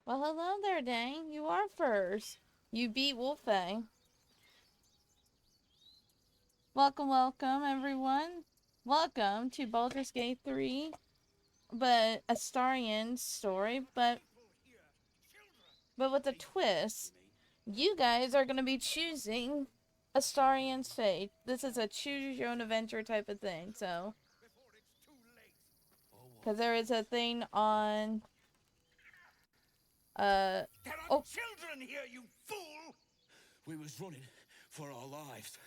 Well, hello there, Dang. You are first. You beat Wolfang. Welcome, welcome, everyone. Welcome to Baldur's Gate 3, but Astarion's story, but with a twist. You guys are going to be choosing Astarion's fate. This is a choose your own adventure type of thing, so. Because there is a thing on. There are children here, you fool! We was running for our lives.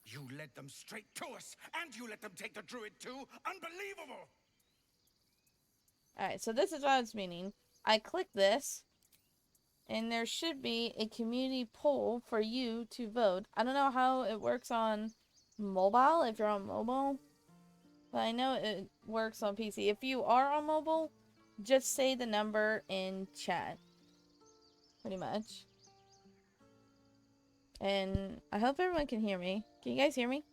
You led them straight to us, and you let them take the druid too? Unbelievable! Alright, so this is what I was meaning. I click this, and there should be a community poll for you to vote. I don't know how it works on mobile, if you're on mobile, but I know it works on PC. If you are on mobile, just say the number in chat. Pretty much. And I hope everyone can hear me. Can you guys hear me?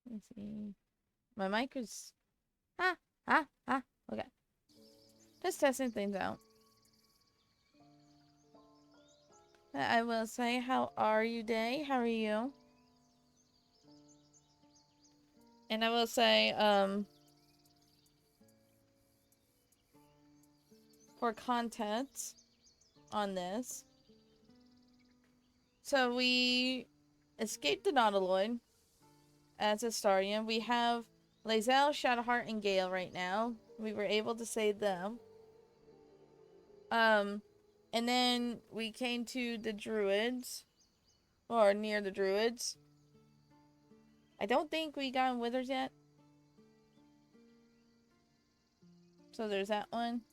Let's see. My mic is... Okay. Just testing things out. I will say, how are you today? How are you? And I will say, for content on this. So we escaped the Nautiloid as Astarion. We have Lae'zel, Shadowheart, and Gale right now. We were able to save them. And then we came to the Druids. Or near the Druids. I don't think we got Withers yet. So there's that one.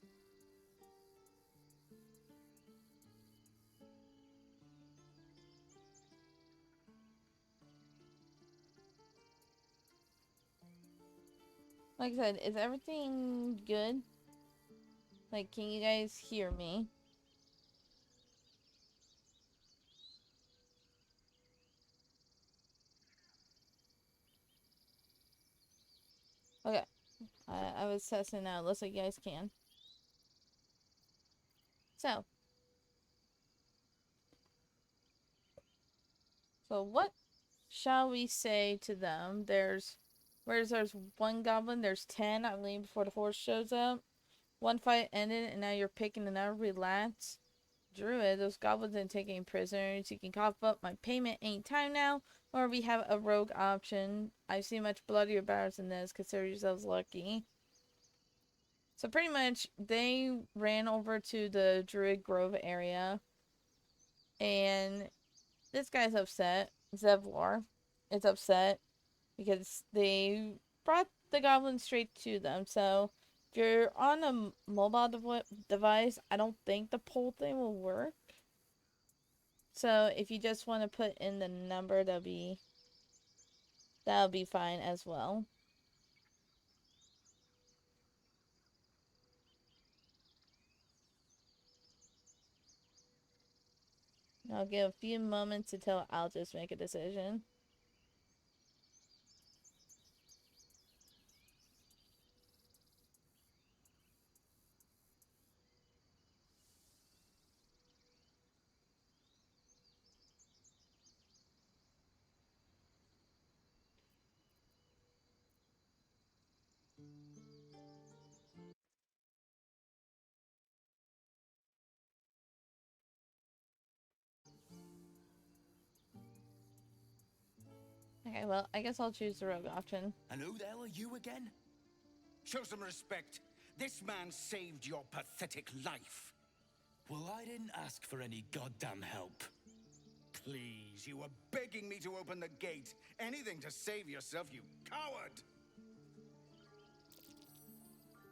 Like I said, is everything good? Like, can you guys hear me? Okay. I was testing out. Looks like you guys can. So what shall we say to them? There's one goblin, there's 10, I believe, before the horse shows up. One fight ended, and now you're picking another. Relax. Druid, those goblins didn't take any prisoners. You can cough up my payment anytime now, or we have a rogue option. I've seen much bloodier battles than this. Consider yourselves lucky. So pretty much, they ran over to the Druid Grove area, and this guy's upset. Zevlor is upset because they brought the goblins straight to them. So if you're on a mobile device, I don't think the poll thing will work. So if you just want to put in the number, that'll be fine as well. I'll give a few moments until I'll just make a decision. Okay, well, I guess I'll choose the rogue option. And who the hell are you again? Show some respect. This man saved your pathetic life. Well, I didn't ask for any goddamn help. Please, you were begging me to open the gate. Anything to save yourself, you coward!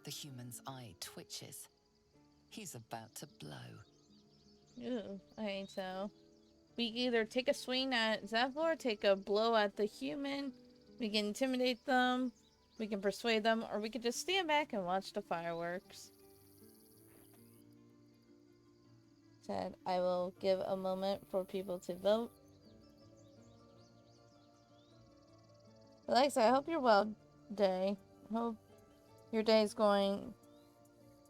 The human's eye twitches. He's about to blow. Ooh, okay, so we either take a swing at Zevlor, take a blow at the human, we can intimidate them, we can persuade them, or we could just stand back and watch the fireworks. Said I will give a moment for people to vote. Alexa, I hope you're well, Day. I hope your day is going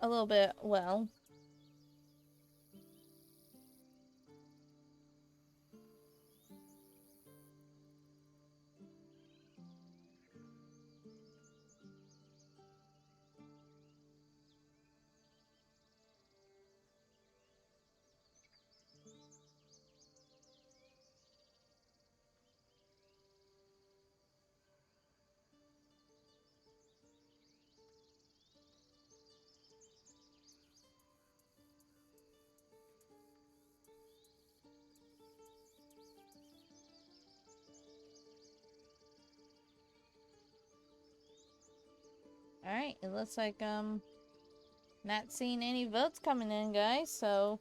a little bit well. Alright, it looks like not seeing any votes coming in, guys, so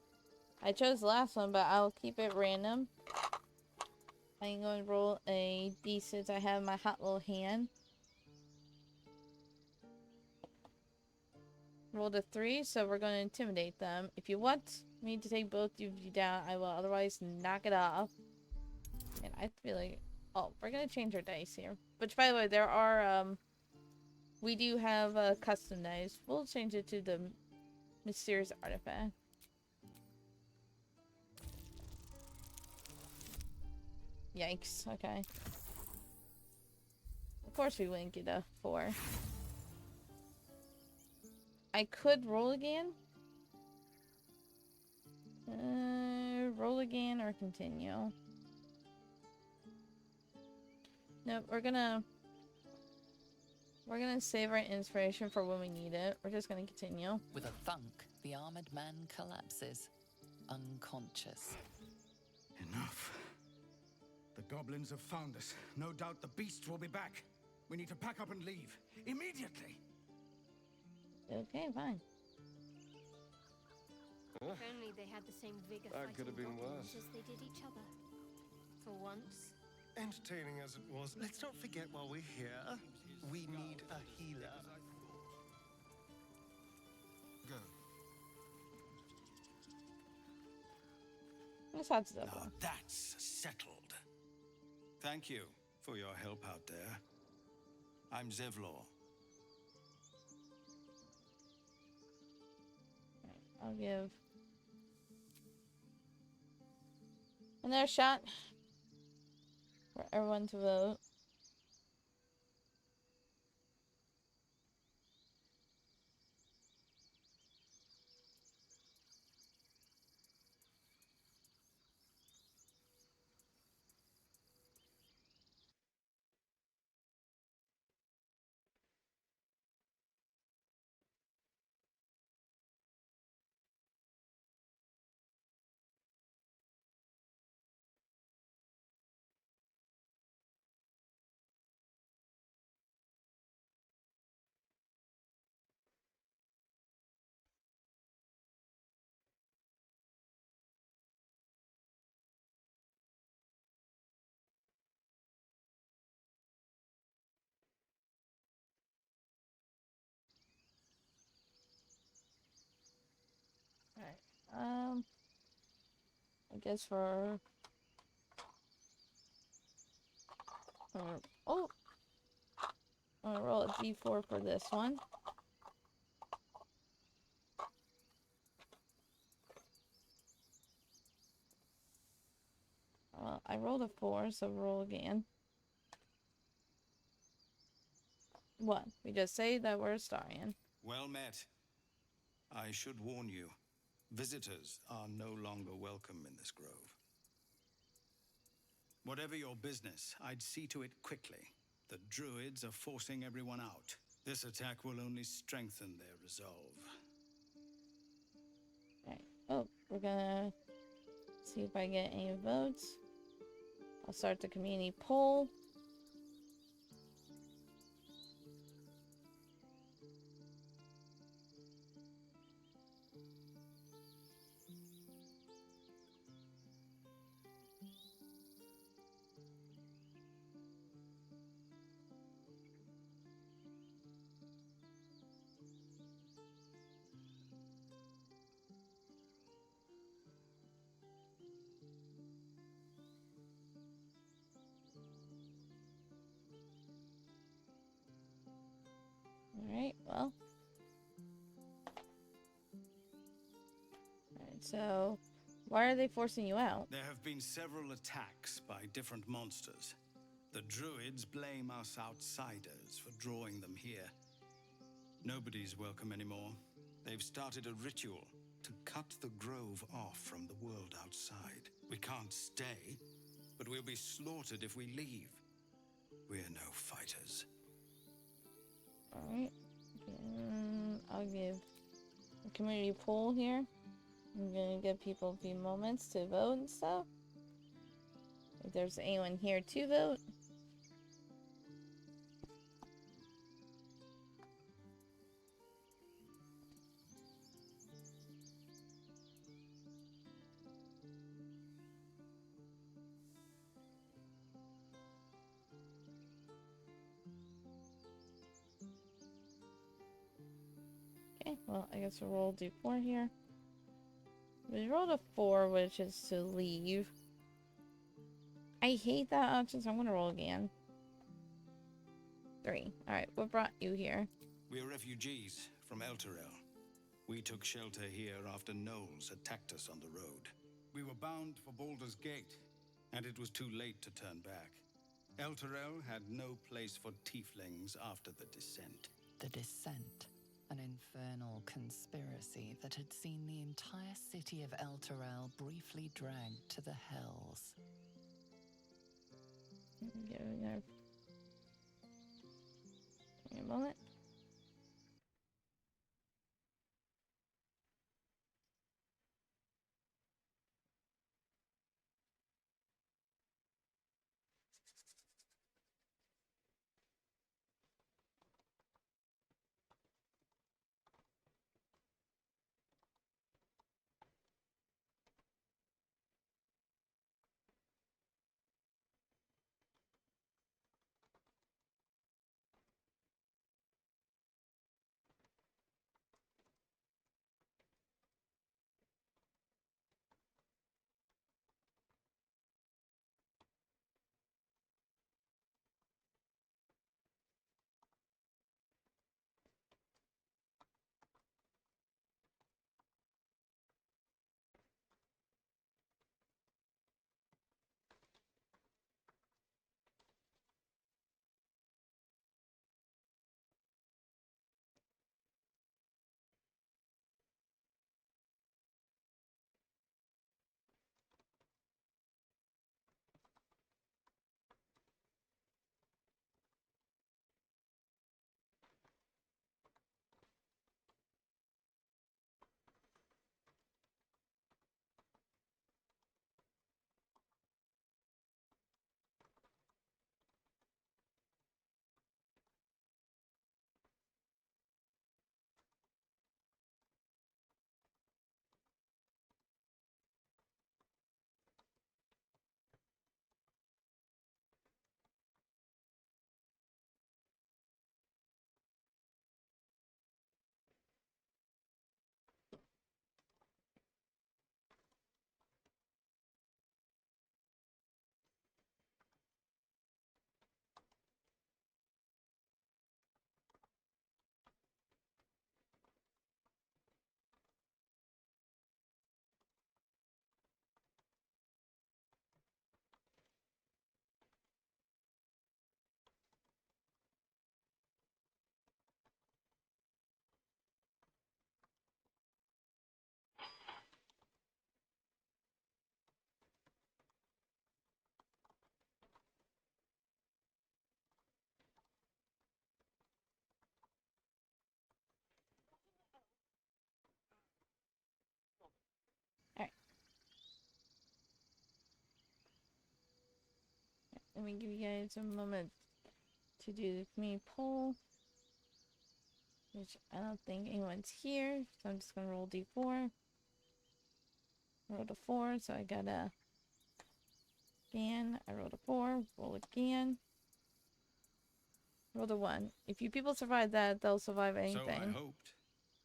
I chose the last one, but I'll keep it random. I'm going to roll a D since I have my hot little hand. Rolled a 3, so we're going to intimidate them. If you want me to take both of you down, I will otherwise knock it off. And I feel like... Oh, we're going to change our dice here. Which, by the way, there are, we do have custom dice. We'll change it to the mysterious artifact. Yikes, okay. Of course we wouldn't get a 4. I could roll again. Roll again or continue. Nope, we're gonna save our inspiration for when we need it. We're just gonna continue. With a thunk, the armored man collapses, unconscious. Enough. The goblins have found us. No doubt the beast will be back. We need to pack up and leave. Immediately! Okay, fine. If only they had the same vigor That could have been goblins worse. as they did each other. For once. Entertaining as it was, let's not forget while we're here, we need a healer. Go. Let's have to Now double. that's settled. Thank you for your help out there. I'm Zevlor. I'll give another shot for everyone to vote. I guess for oh, I'm gonna roll a d4 for this one. Well, I rolled a 4, so roll again. 1. We just say that we're Astarion. Well met. I should warn you, visitors are no longer welcome in this grove. Whatever your business, I'd see to it quickly. The druids are forcing everyone out. This attack will only strengthen their resolve. Alright. Oh, we're gonna see if I get any votes. I'll start the community poll. Alright, well. Alright, so why are they forcing you out? There have been several attacks by different monsters. The druids blame us outsiders for drawing them here. Nobody's welcome anymore. They've started a ritual to cut the grove off from the world outside. We can't stay, but we'll be slaughtered if we leave. We're no fighters. Alright. I'll give a community poll here. I'm gonna give people a few moments to vote and stuff. If there's anyone here to vote. Okay, well, I guess we'll roll d4 here. We rolled a 4, which is to leave. I hate that option, so I'm gonna roll again. 3. Alright, what brought you here? We're refugees from Elturel. We took shelter here after gnolls attacked us on the road. We were bound for Baldur's Gate, and it was too late to turn back. Elturel had no place for tieflings after the descent. The Descent, an infernal conspiracy that had seen the entire city of Elturel briefly dragged to the hells. Give me a moment. let me give you guys a moment to do the community poll, which I don't think anyone's here, so I'm just gonna roll d4. Rolled a 4, so I got a again. I rolled a 4, roll again. Rolled a 1. If you people survive that, they'll survive So I anything. hoped,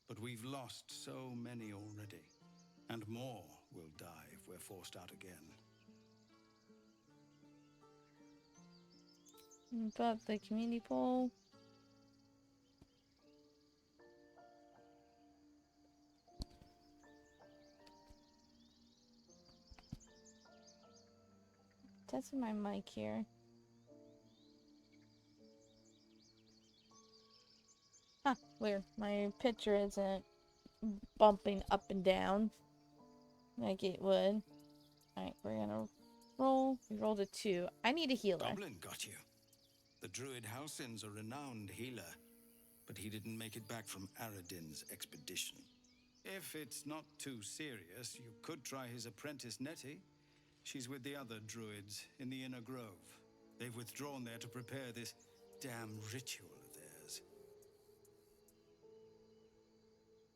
but we've lost so many already, and more will die if we're forced out again. Put up the community poll. Testing my mic here. Huh, weird. My picture isn't bumping up and down like it would. Alright, we're gonna roll. We rolled a 2. I need a healer. Goblin got you. The druid Halsin's a renowned healer, but he didn't make it back from Aradin's expedition. If it's not too serious, you could try his apprentice Nettie. She's with the other druids in the Inner Grove. They've withdrawn there to prepare this damn ritual of theirs.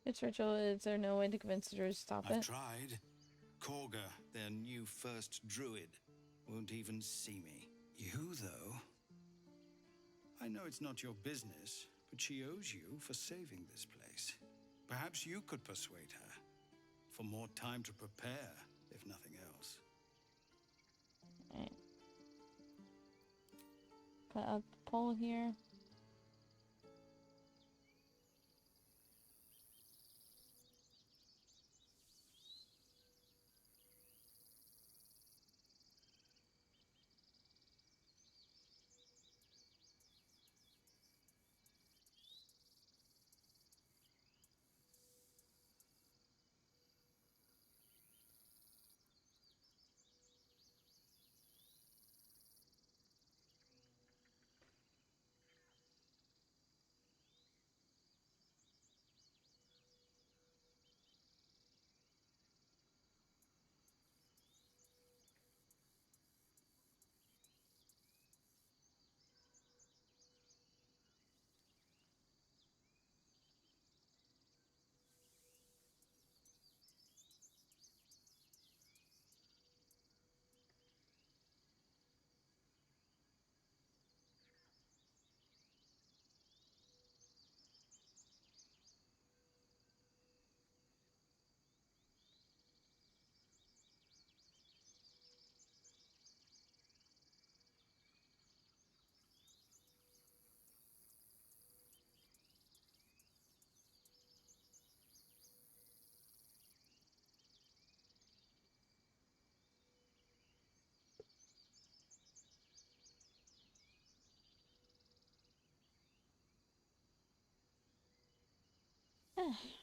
Which ritual is there no way to convince the druid to stop I've it? tried. Korga, their new first druid, won't even see me. You, though? I know it's not your business, but she owes you for saving this place. Perhaps you could persuade her. For more time to prepare, if nothing else. Alright. Put up the poll here.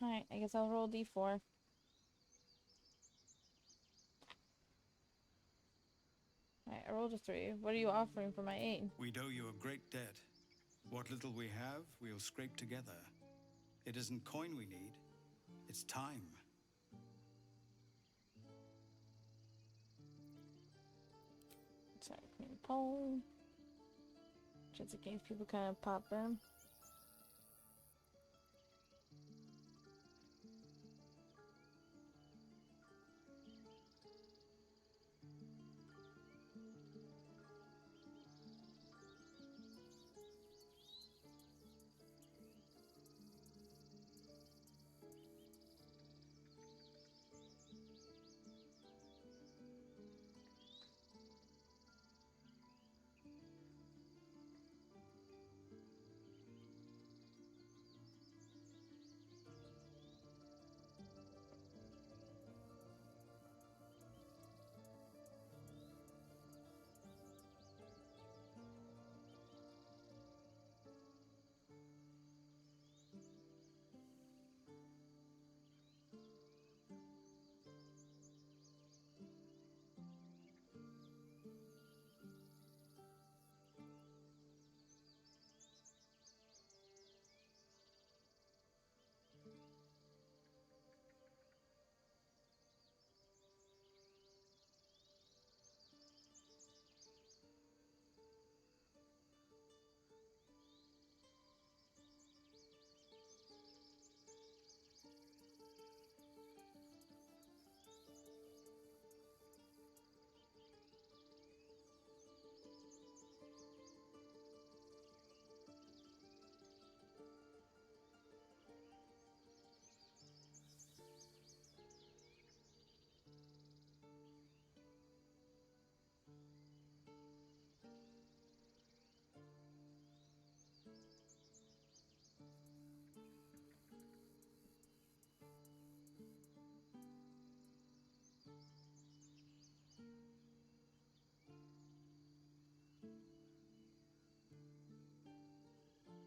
Alright, I guess I'll roll d4. Alright, I rolled a 3. What are you offering for my aid? We'd owe you a great debt. What little we have, we'll scrape together. It isn't coin we need, it's time. Sorry, community poll. Just in case people kind of pop in.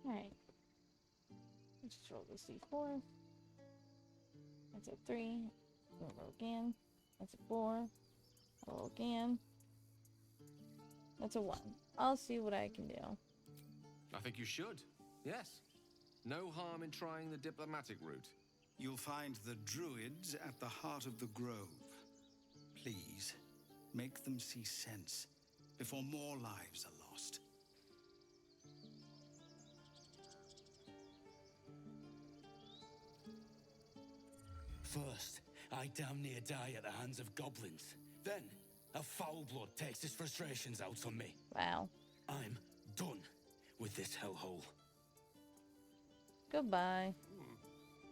Alright. Let's just roll this d4. That's a 3. Roll again. That's a 4. Roll again. That's a 1. I'll see what I can do. I think you should. Yes. No harm in trying the diplomatic route. You'll find the druids at the heart of the grove. Please, make them see sense before more lives are lost. First, I damn near die at the hands of goblins. Then, a foul blood takes his frustrations out on me. Wow. I'm done with this hellhole. Goodbye.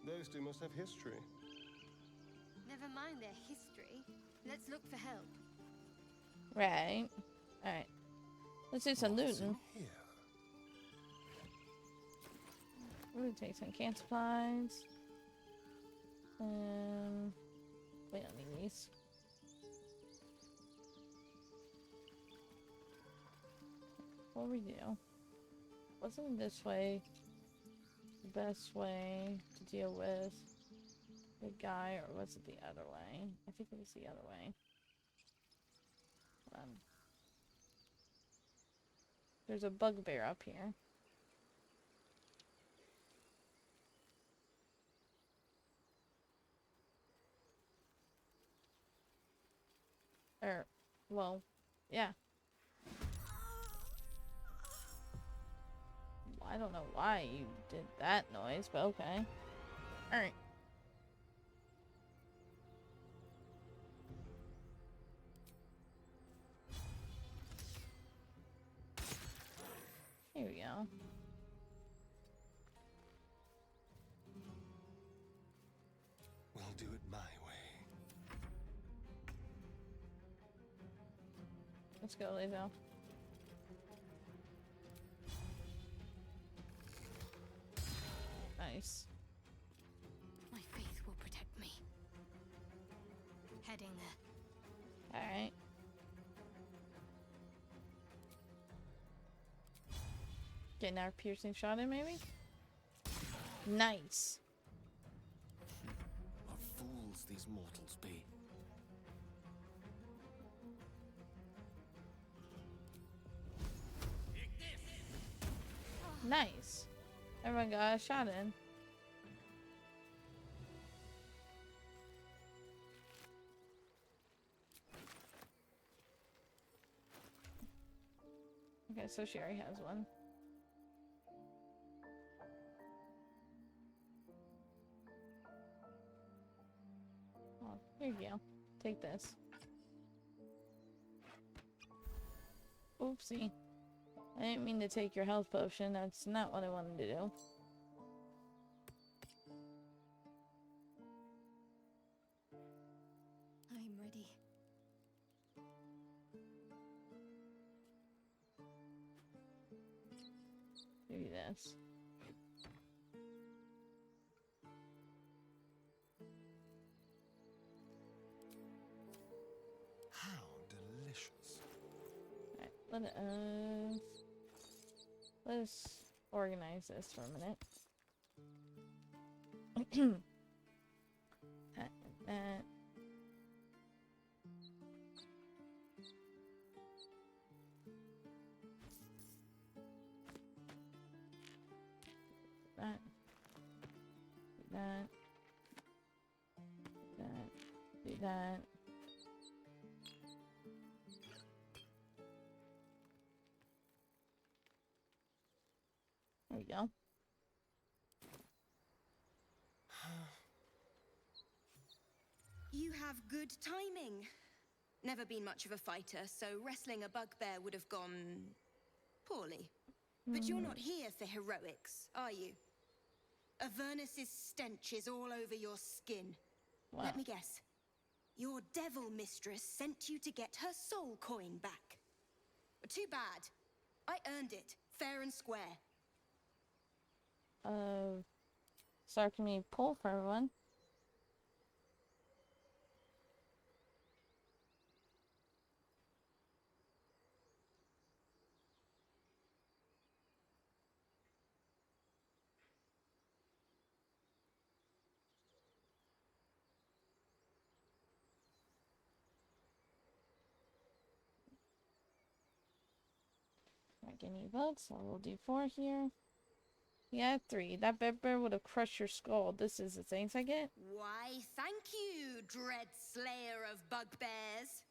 Those two must have history. Never mind their history. Let's look for help. Right. Alright. Let's do some What's in looting. here? We're gonna take some camp supplies. We don't need these. What we do? Wasn't this way the best way to deal with the guy, or was it the other way? I think it was the other way. Hold on. There's a bugbear up here. Well, yeah. I don't know why you did that noise, but okay. Alright. Here we go. We'll do it my way. Let's go, Levo. Nice. My faith will protect me. Heading there. Alright. Getting our piercing shot in, maybe? Nice. What fools these mortals be. Nice. Everyone got a shot in. Okay, so she already has one. Oh, here you go. Take this. Oopsie. I didn't mean to take your health potion. That's not what I wanted to do. I'm ready. Give you this. How delicious. Alright, let us organize this for a minute. That. That. That. That. Do that. There we go. You have good timing. Never been much of a fighter, so wrestling a bugbear would have gone poorly. But you're not here for heroics, are you? Avernus's stench is all over your skin. Wow. Let me guess. Your devil mistress sent you to get her soul coin back. Too bad. I earned it, fair and square. Sorry, can we pull for everyone? drink any votes, so we'll do 4 here. Yeah, 3. That bedbear would have crushed your skull. This is the things I get? Why, thank you, dread slayer of bugbears.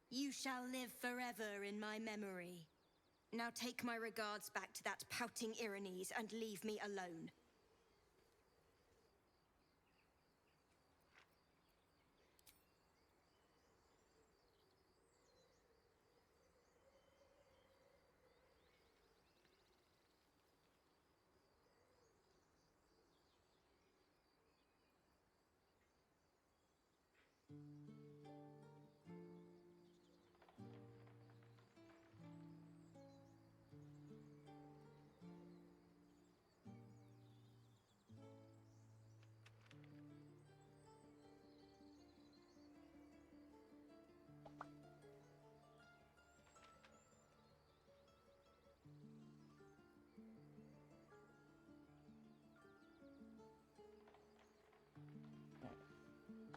You shall live forever in my memory. Now take my regards back to that pouting Irenes and leave me alone.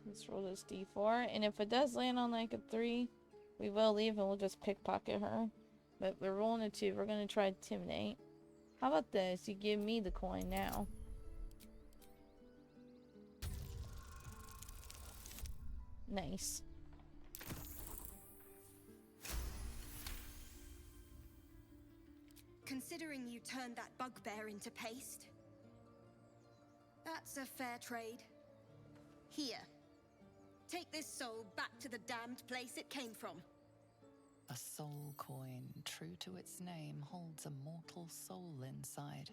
Let's roll this d4, and if it does land on like a 3, we will leave and we'll just pickpocket her. But we're rolling a 2. We're gonna try intimidate. How about this? You give me the coin now. Nice. Considering you turned that bugbear into paste, that's a fair trade. Here. Take this soul back to the damned place it came from. A soul coin, true to its name, holds a mortal soul inside.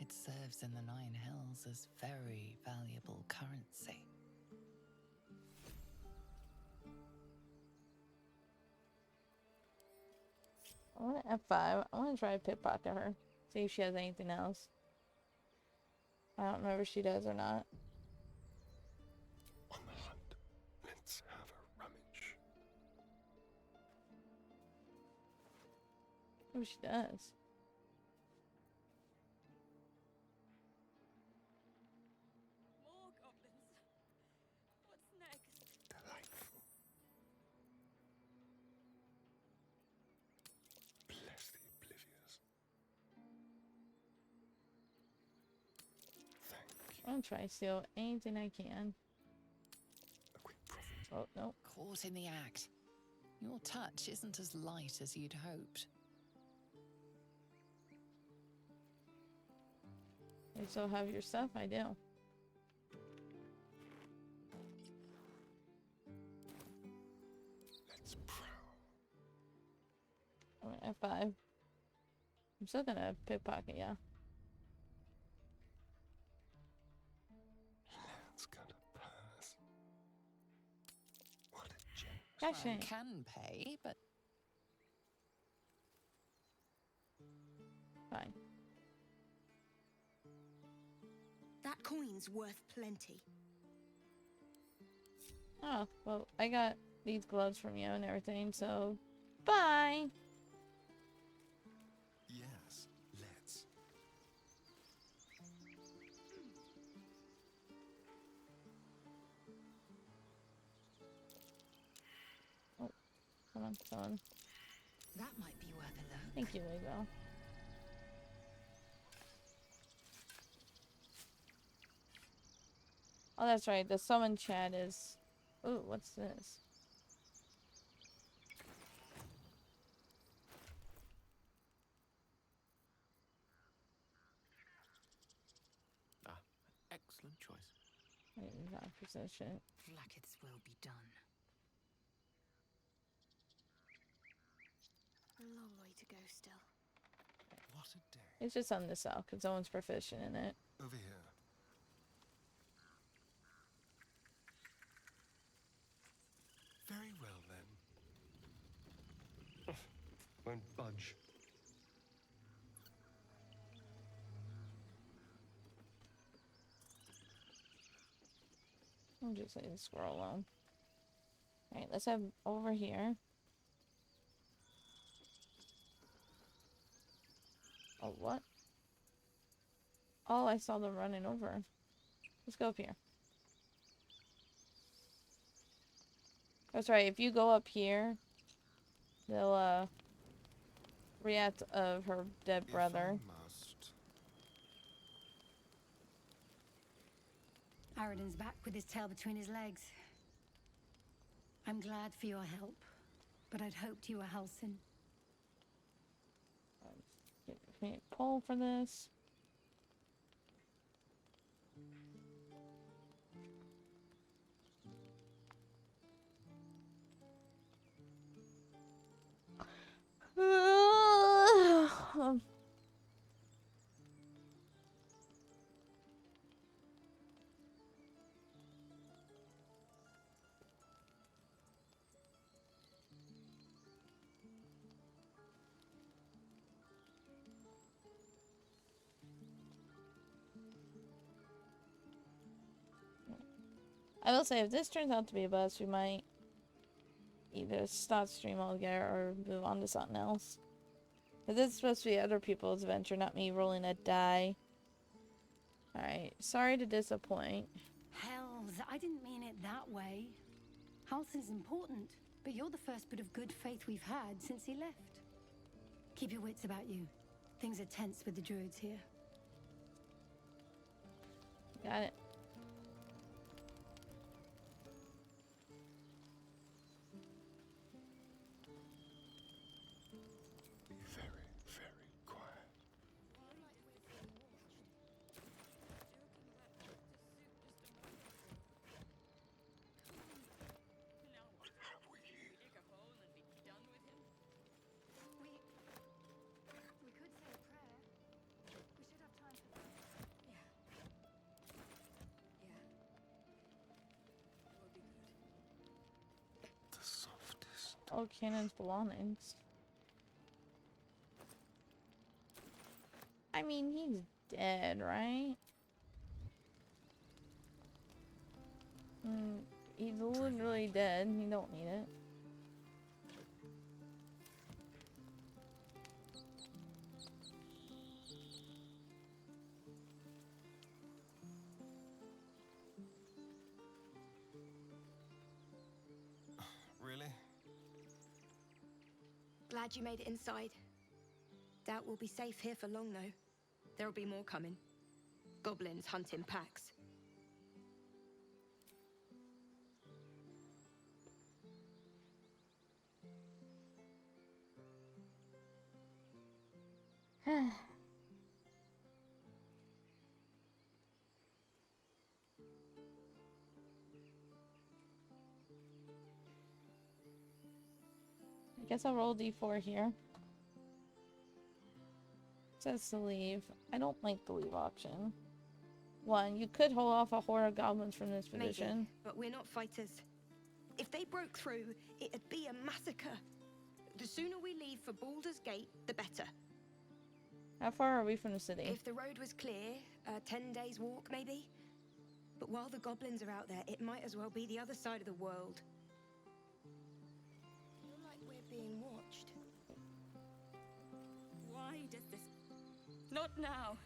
It serves in the Nine Hells as very valuable currency. I want to F5. I want to try to pickpocket her. See if she has anything else. I don't know if she does or not. On the hunt. Let's have a rummage. Oh, she does. More goblins. What's next? Delightful. Bless the oblivious. Thank you. I'm trying to steal anything I can. A quick profit. Oh, no. Caught in the act. Your touch isn't as light as you'd hoped. You still have your stuff? I do. Let's prowl. I'm gonna F5. I'm still gonna pickpocket, yeah. Let's got a purse. What a gem. Gosh, Well, can pay, but fine. That coin's worth plenty. Oh, well, I got these gloves from you and everything, so bye! Yes, let's. Oh, come on, come on. that might be worth a look. Thank you, Lego. Oh, that's right. The summon chat is... Ooh, what's this? Ah, excellent choice. Not precision. Blackets will be done. A long way to go still. What a day. It's just on this cell, because someone's proficient in it. Over here. Very well then. Won't budge. I'm just leave the squirrel alone. Alright, let's head over here. Oh, what? Oh, I saw them running over. Let's go up here. That's right, if you go up here, they'll, react of her dead brother. Aradin's back with his tail between his legs. I'm glad for your help, but I'd hoped you were Halsin. Can you pull for this? I will say, if this turns out to be a bust, we might either stop stream altogether or move on to something else. But this is supposed to be other people's adventure, not me rolling a die. Alright, sorry to disappoint. Hells, I didn't mean it that way. Halsin's important, but you're the first bit of good faith we've had since he left. Keep your wits about you. Things are tense with the druids here. Got it. We could say a prayer. We should have time for that. Yeah. That would be good. The softest. Oh, Cannon's belongings. I mean, he's dead, right? He's literally dead. You don't need it. Really? Glad you made it inside. Doubt we'll be safe here for long, though. There'll be more coming. Goblins hunt in packs. I guess I'll roll d4 here. It says to leave. I don't like the leave option. 1, you could hold off a horde of goblins from this position. Maybe, but we're not fighters. If they broke through, it'd be a massacre. The sooner we leave for Baldur's Gate, the better. How far are we from the city? If the road was clear, 10 days walk maybe. But while the goblins are out there, it might as well be the other side of the world. Feel like we're being watched. Why does this... Not now.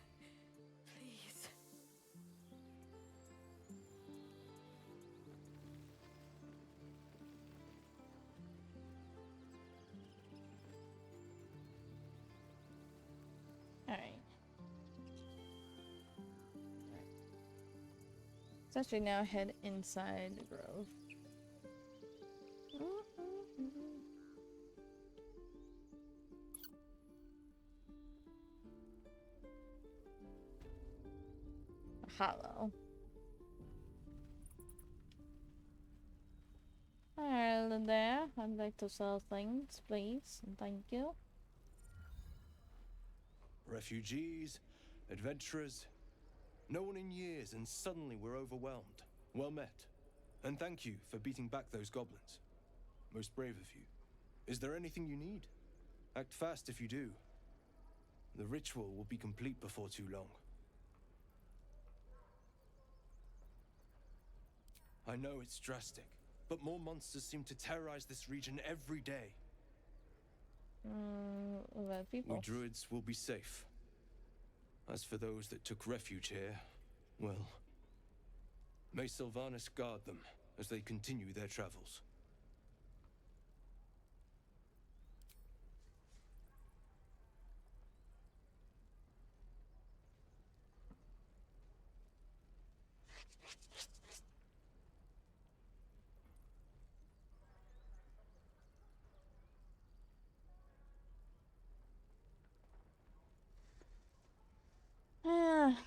Please. Alright. Let's actually now head inside the grove. Hollow. Alright, there. I'd like to sell things, please. And thank you. Refugees, adventurers, no one in years, and suddenly we're overwhelmed. Well met. And thank you for beating back those goblins. Most brave of you. Is there anything you need? Act fast if you do. The ritual will be complete before too long. I know it's drastic, but more monsters seem to terrorize this region every day. People. We druids will be safe. As for those that took refuge here, well, may Sylvanas guard them as they continue their travels.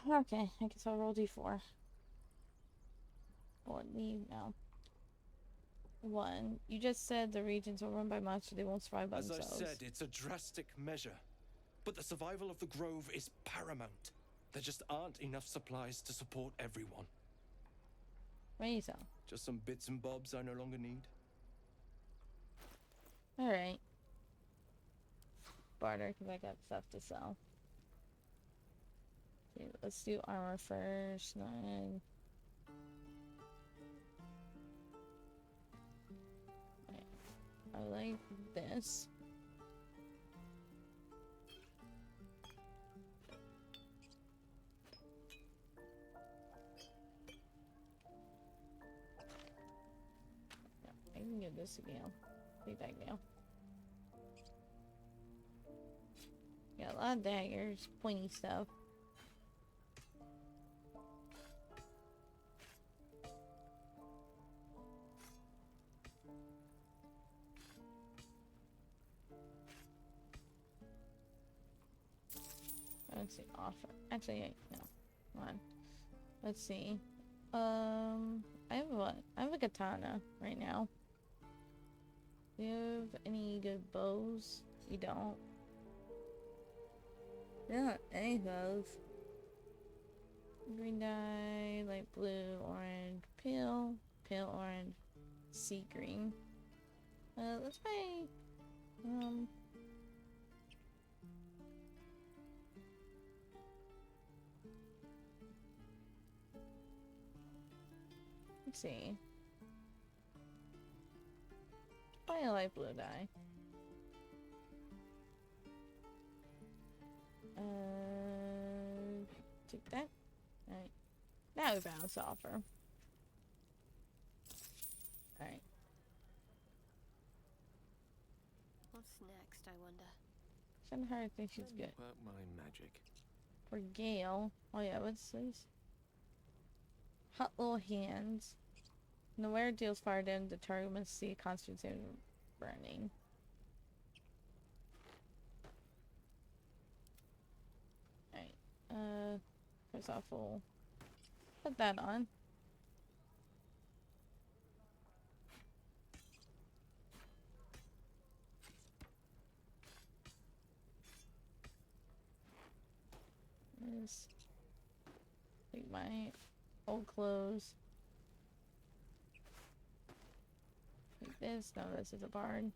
Okay, I guess I'll roll d4. Or leave now. 1. You just said the regions are run by monsters, they won't survive by As themselves. I said, it's a drastic measure. But the survival of the Grove is paramount. There just aren't enough supplies to support everyone. What do you sell? Just some bits and bobs I no longer need. Alright. Barter, because I got stuff to sell. Okay, let's do armor first. 9. I like this. Yeah, I can get this again. Take that now. Got a lot of daggers, pointy stuff. Let's see, offer. Actually, no. Come on. Let's see. I have what? I have a katana right now. Do you have any good bows? You don't. You don't have any bows. Green dye, light blue, orange, pale, pale orange, sea green. Let's buy, let's see. Buy a light blue dye. Take that. Alright. Now we balance offer. Alright. What's next, I wonder? Send her, I think she's good. Work my magic. For Gale. Oh yeah, what's this? Hot little hands. When the wearer deals fire damage, the target must see a constant burning. Alright. First off, we'll put that on. This. Take my old clothes. Take this. No, this is a bard.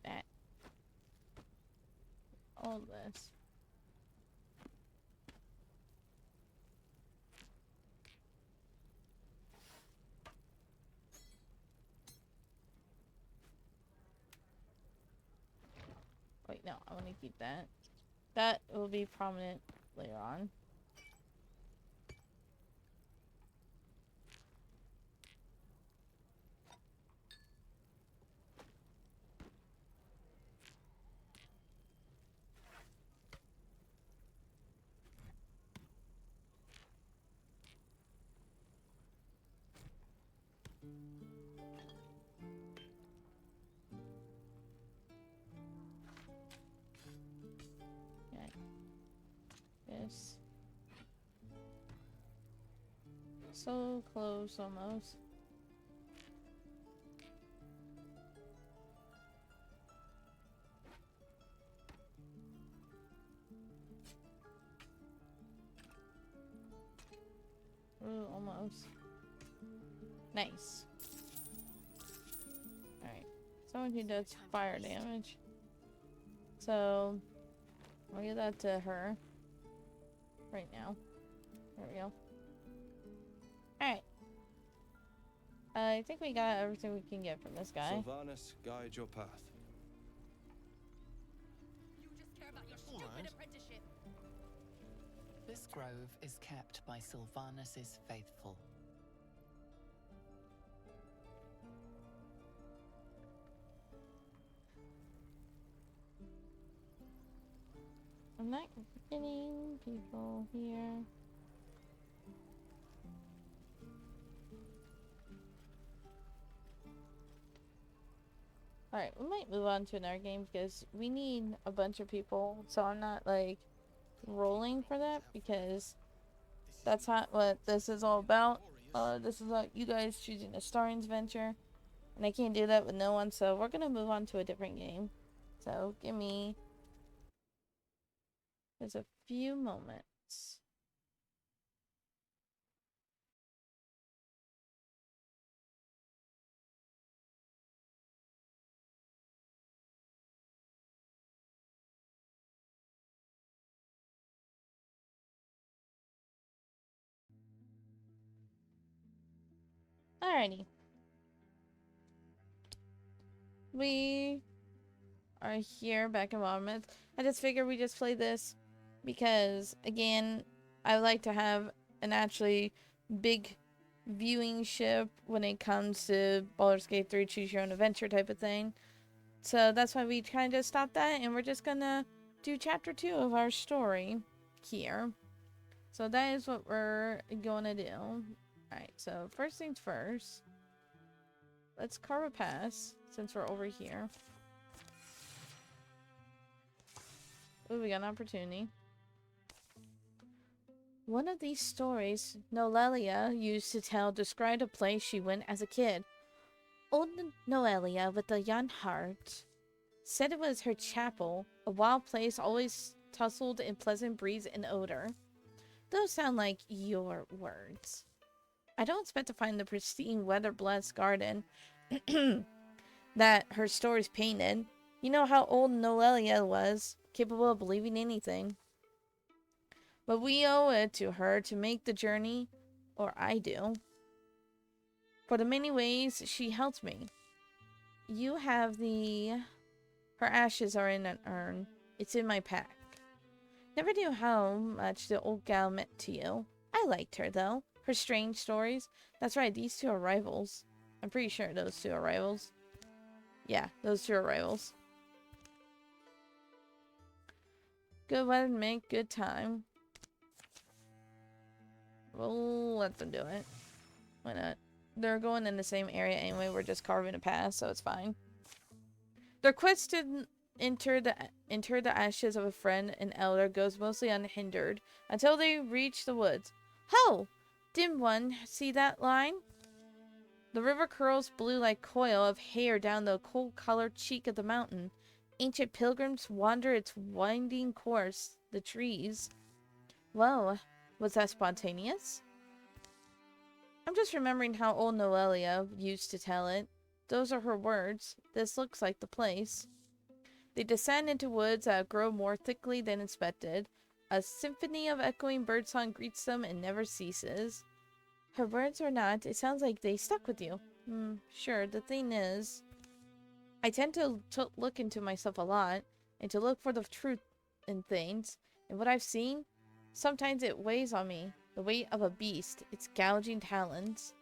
That. All this. Wait, no, I want to keep that. That will be prominent later on. This. So close almost. Ooh, almost. Nice. Alright. Someone who does fire damage. So, I'll give that to her. Right now. There we go. Alright. I think we got everything we can get from this guy. Sylvanas, guide your path. You just care about your stupid apprenticeship. This grove is kept by Sylvanas's faithful. I'm not getting people here. Alright, we might move on to another game because we need a bunch of people, so I'm not like rolling for that because that's not what this is all about. This is about you guys choosing Astarion's venture, and I can't do that with no one, so we're gonna move on to a different game. So give me just a few moments. Alrighty. We are here back in Monmouth. I just figured we just play this because, again, I like to have an actually big viewing ship when it comes to Baldur's Gate 3 choose your own adventure type of thing. So that's why we kind of stopped that, and we're just gonna do chapter 2 of our story here. So that is what we're gonna do. Alright, so first things first, let's carve a pass since we're over here. Ooh, we got an opportunity. One of these stories Noelia used to tell described a place she went as a kid. Old Noelia, with a young heart, said it was her chapel, a wild place always tussled in pleasant breeze and odor. Those sound like your words. I don't expect to find the pristine, weather-blessed garden that her stories painted. You know how old Noelia was, capable of believing anything. But we owe it to her to make the journey, or I do. For the many ways she helped me. You have her ashes are in an urn. It's in my pack. Never knew how much the old gal meant to you. I liked her, though. Her strange stories. That's right, these two are rivals. I'm pretty sure those two are rivals. Yeah, those two are rivals. Good weather to make good time. We'll let them do it. Why not? They're going in the same area anyway. We're just carving a path, so it's fine. Their quest to enter the ashes of a friend and elder goes mostly unhindered until they reach the woods. Ho! Didn't one see that line? The river curls blue like coil of hair down the coal-colored cheek of the mountain. Ancient pilgrims wander its winding course, the trees. Whoa, was that spontaneous? I'm just remembering how old Noelia used to tell it. Those are her words. This looks like the place. They descend into woods that grow more thickly than expected. A symphony of echoing birdsong greets them and never ceases. Her words or not, it sounds like they stuck with you. Sure, the thing is, I tend to look into myself a lot, and to look for the truth in things, and what I've seen, sometimes it weighs on me, the weight of a beast, its gouging talons.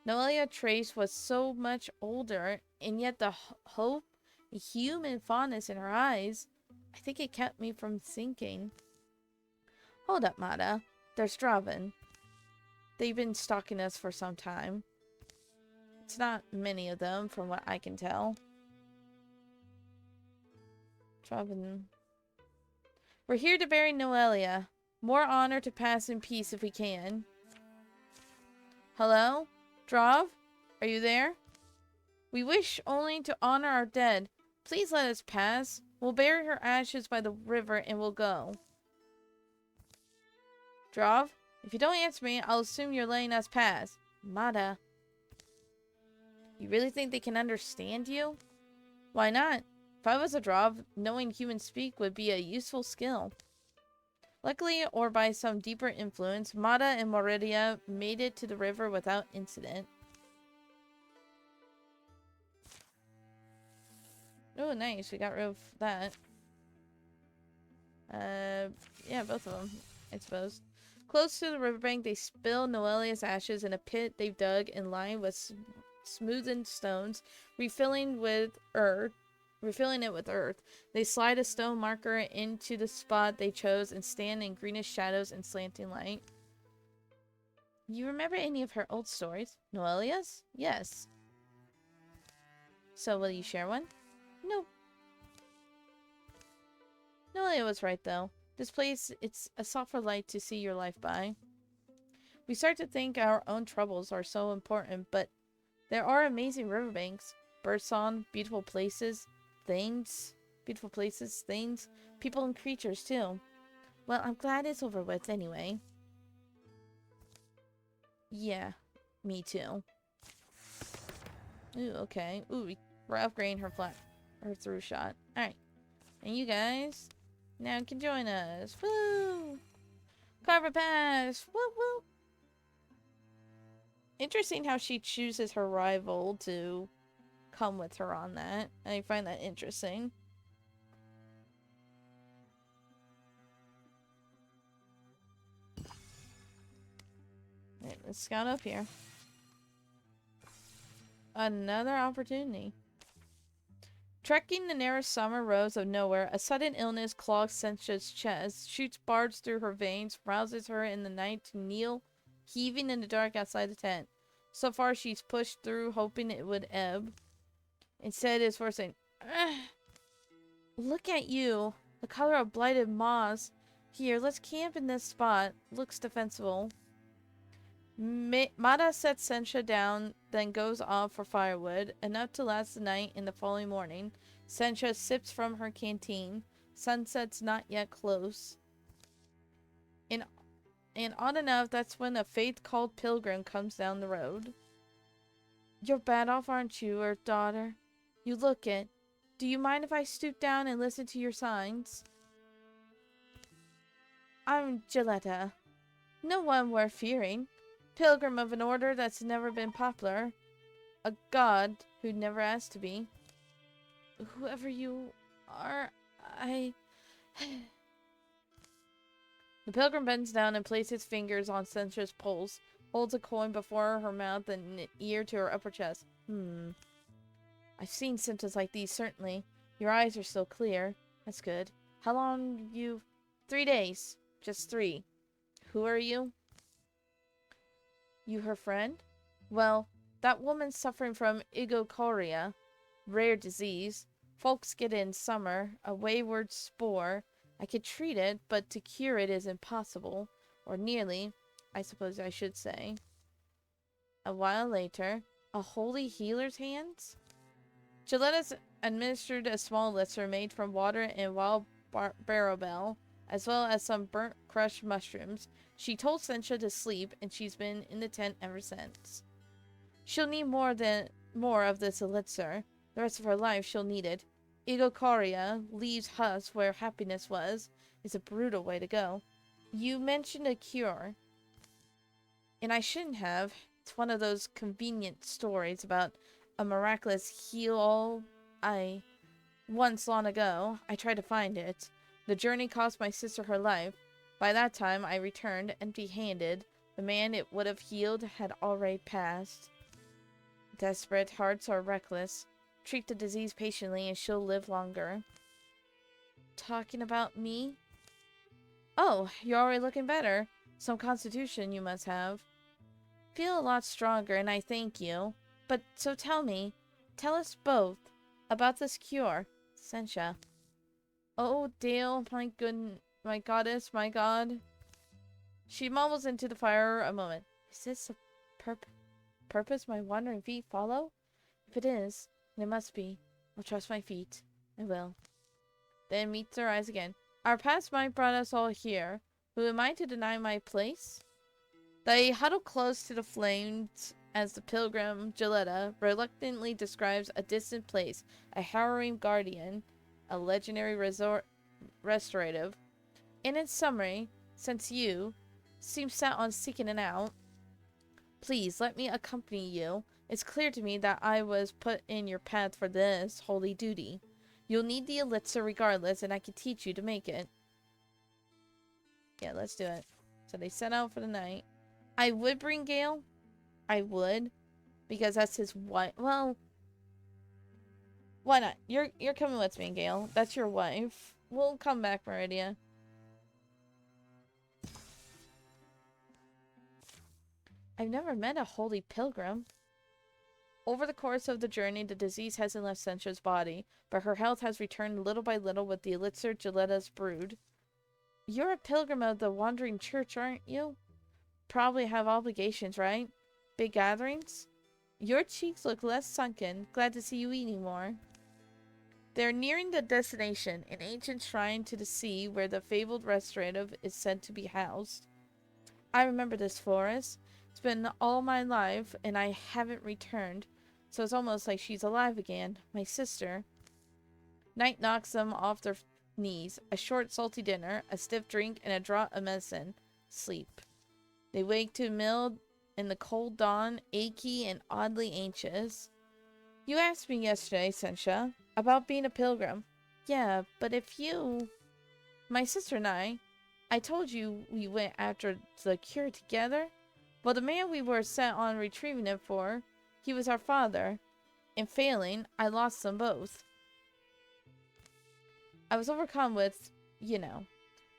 Noelia Trace was so much older, and yet the hope, the human fondness in her eyes, I think it kept me from sinking. Hold up, Mata. There's Draven. They've been stalking us for some time. It's not many of them, from what I can tell. Draven. We're here to bury Noelia. More honor to pass in peace if we can. Hello? Drav? Are you there? We wish only to honor our dead. Please let us pass. We'll bury her ashes by the river and we'll go. Drav? If you don't answer me, I'll assume you're letting us pass. Mata. You really think they can understand you? Why not? If I was a Drav, knowing human speak would be a useful skill. Luckily, or by some deeper influence, Mata and Moridia made it to the river without incident. Oh, nice. We got rid of that. Yeah, both of them, I suppose. Close to the riverbank, they spill Noelia's ashes in a pit they've dug and lined with smoothened stones, refilling with earth refilling it with earth. They slide a stone marker into the spot they chose and stand in greenish shadows and slanting light. You remember any of her old stories? Noelia's? Yes. So will you share one? No. Noelia was right, though. This place, it's a softer light to see your life by. We start to think our own troubles are so important, but there are amazing riverbanks, birdsong, beautiful places, things, people and creatures, too. Well, I'm glad it's over with anyway. Yeah, me too. Ooh, okay. Ooh, we're upgrading her through shot. Alright. And you guys now can join us. Woo! Carver Pass! Woo woo! Interesting how she chooses her rival to come with her on that. I find that interesting. Right, let's scout up here. Another opportunity. Trekking the narrow summer roads of nowhere, a sudden illness clogs Sencha's chest, shoots barbs through her veins, rouses her in the night to kneel, heaving in the dark outside the tent. So far, she's pushed through, hoping it would ebb. Instead, it's forcing. Look at you, the color of blighted moss. Here, let's camp in this spot. Looks defensible. Mata sets Sencha down, then goes off for firewood, enough to last the night. In the following morning, Sencha sips from her canteen. Sunset's not yet close. And odd enough, that's when a faith-called pilgrim comes down the road. You're bad off, aren't you, Earth Daughter? You look it. Do you mind if I stoop down and listen to your signs? I'm Gilletta. No one worth fearing. Pilgrim of an order that's never been popular. A god who never asked to be. Whoever you are, The pilgrim bends down and places fingers on Sencha's pulse, holds a coin before her mouth and an ear to her upper chest. I've seen symptoms like these, certainly. Your eyes are still clear. That's good. How long you... 3 days. Just 3. Who are you? You her friend? Well, that woman's suffering from igochoria, rare disease. Folks get it in summer, a wayward spore. I could treat it, but to cure it is impossible. Or nearly, I suppose I should say. A while later, a holy healer's hands? Giletta's administered a small elixir made from water and wild barrowbell, as well as some burnt crushed mushrooms. She told Sencha to sleep, and she's been in the tent ever since. She'll need more of this elixir. The rest of her life she'll need it. Igochoria leaves husks where happiness was. It's a brutal way to go. You mentioned a cure. And I shouldn't have. It's one of those convenient stories about a miraculous heal. Once long ago, I tried to find it. The journey cost my sister her life. By that time, I returned empty-handed. The man it would have healed had already passed. Desperate hearts are reckless. Treat the disease patiently and she'll live longer. Talking about me? Oh, you're already looking better. Some constitution you must have. Feel a lot stronger and I thank you. But so tell us both about this cure, Sencha. Oh, Dale, my goddess, my god. She mumbles into the fire a moment. Is this a purpose my wandering feet follow? If it is, and it must be. I'll trust my feet. I will. Then meets her eyes again. Our past might brought us all here. Who am I to deny my place? They huddle close to the flames as the pilgrim, Gilletta, reluctantly describes a distant place, a harrowing guardian, a legendary restorative. In its summary, since you seem set on seeking it out, please let me accompany you. It's clear to me that I was put in your path for this holy duty. You'll need the elixir regardless, and I can teach you to make it. Yeah, let's do it. So they set out for the night. I would bring Gale. I would. Because that's his wife. Well, Why not? You're coming with me, Gale. That's your wife. We'll come back, Meridia. I've never met a holy pilgrim. Over the course of the journey, the disease hasn't left Sencha's body, but her health has returned little by little with the elixir Giletta's brewed. You're a pilgrim of the Wandering Church, aren't you? Probably have obligations, right? Big gatherings? Your cheeks look less sunken. Glad to see you eating more. They're nearing the destination, an ancient shrine to the sea where the fabled restorative is said to be housed. I remember this forest. It's been all my life, and I haven't returned, so it's almost like she's alive again. My sister. Night knocks them off their knees. A short, salty dinner, a stiff drink, and a draught of medicine. Sleep. They wake to mill in the cold dawn, achy and oddly anxious. You asked me yesterday, Sencha, about being a pilgrim. Yeah, but if you... My sister and I told you we went after the cure together. Well, the man we were set on retrieving it for, he was our father. In failing, I lost them both. I was overcome with,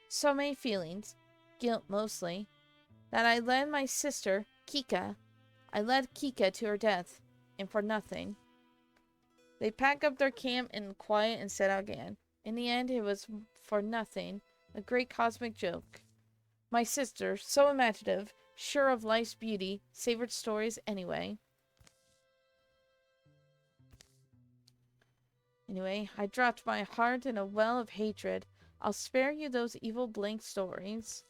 so many feelings, guilt mostly, that I led my sister, Kika. I led Kika to her death, and for nothing. They packed up their camp in quiet and set out again. In the end, it was for nothing, a great cosmic joke. My sister, so imaginative, sure of life's beauty, savored stories anyway. Anyway, I dropped my heart in a well of hatred. I'll spare you those evil blank stories.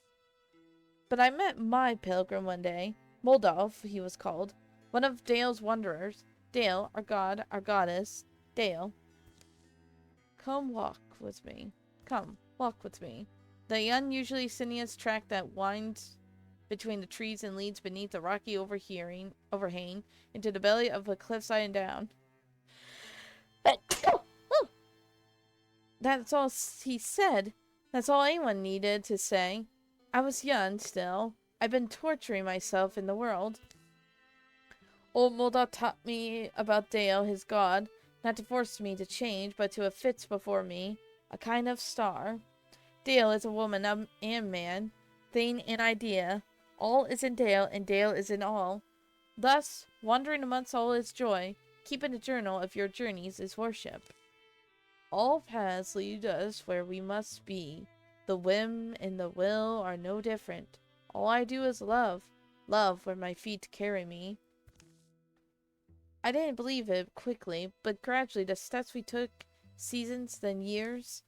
But I met my pilgrim one day. Moldolf, he was called. One of Dale's wanderers. Dale, our god, our goddess. Dale. Come walk with me. Come, walk with me. The unusually sinuous track that winds between the trees and leads beneath the rocky overhang into the belly of a cliffside and down. That's all he said. That's all anyone needed to say. I was young still. I've been torturing myself in the world. Old Moldau taught me about Dale, his god, not to force me to change, but to affix before me a kind of star. Dale is a woman and man, thing and idea. All is in Dale, and Dale is in all. Thus, wandering amongst all is joy. Keeping a journal of your journeys is worship. All paths lead us where we must be. The whim and the will are no different. All I do is love. Love where my feet carry me. I didn't believe it quickly, but gradually the steps we took, seasons, then years.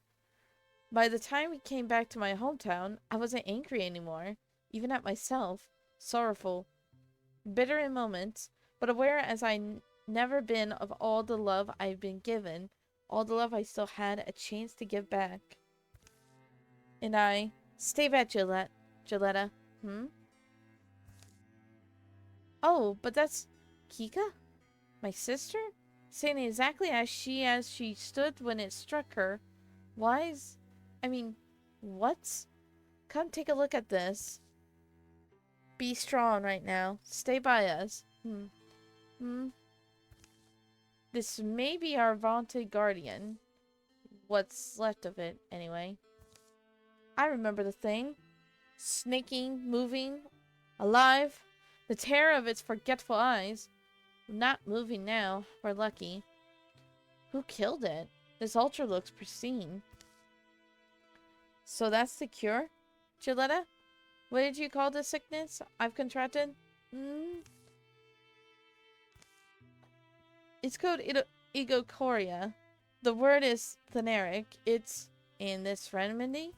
By the time we came back to my hometown, I wasn't angry anymore, even at myself, sorrowful, bitter in moments, but aware as I never been of all the love I've been given, all the love I still had a chance to give back. And I, stay back, Giletta. Oh, but that's Kika? My sister? Saying exactly as she stood when it struck her. What? Come take a look at this. Be strong right now. Stay by us. This may be our vaunted guardian. What's left of it, anyway. I remember the thing. Snaking, moving, alive. The terror of its forgetful eyes. Not moving now. We're lucky. Who killed it? This altar looks pristine. So that's the cure? Giletta? What did you call the sickness I've contracted? It's called egochoria. The word is Thanaric. It's in this remedy?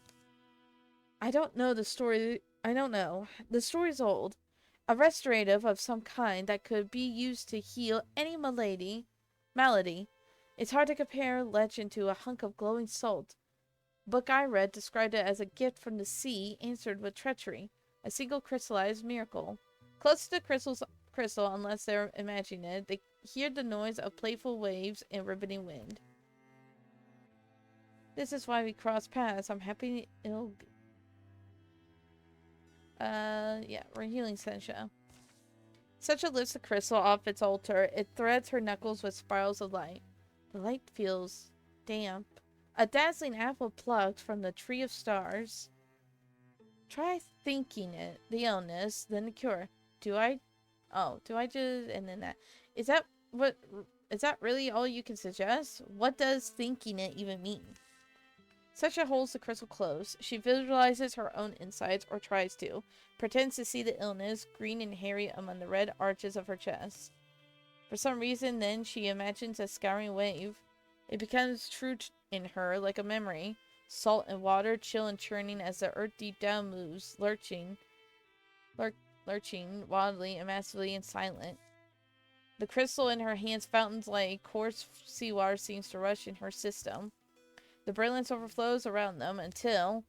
I don't know the story. I don't know. The story's old. A restorative of some kind that could be used to heal any malady. It's hard to compare legend to a hunk of glowing salt. Book I read described it as a gift from the sea answered with treachery. A single crystallized miracle. Close to the crystal, unless they're imagining it, they hear the noise of playful waves and ribboning wind. This is why we cross paths. I'm happy it'll... yeah, we're healing Sencha. Sencha lifts the crystal off its altar. It threads her knuckles with spirals of light. The light feels damp. A dazzling apple plucked from the tree of stars. Try thinking it. The illness, then the cure. Do I just... And then that. Is that what... Is that really all you can suggest? What does thinking it even mean? Sasha holds the crystal close. She visualizes her own insides, or tries to. Pretends to see the illness, green and hairy among the red arches of her chest. For some reason, then, she imagines a scouring wave. It becomes true in her, like a memory. Salt and water, chill and churning as the earth deep down moves, lurching wildly and massively and silent. The crystal in her hands fountains like coarse seawater seems to rush in her system. The brilliance overflows around them until,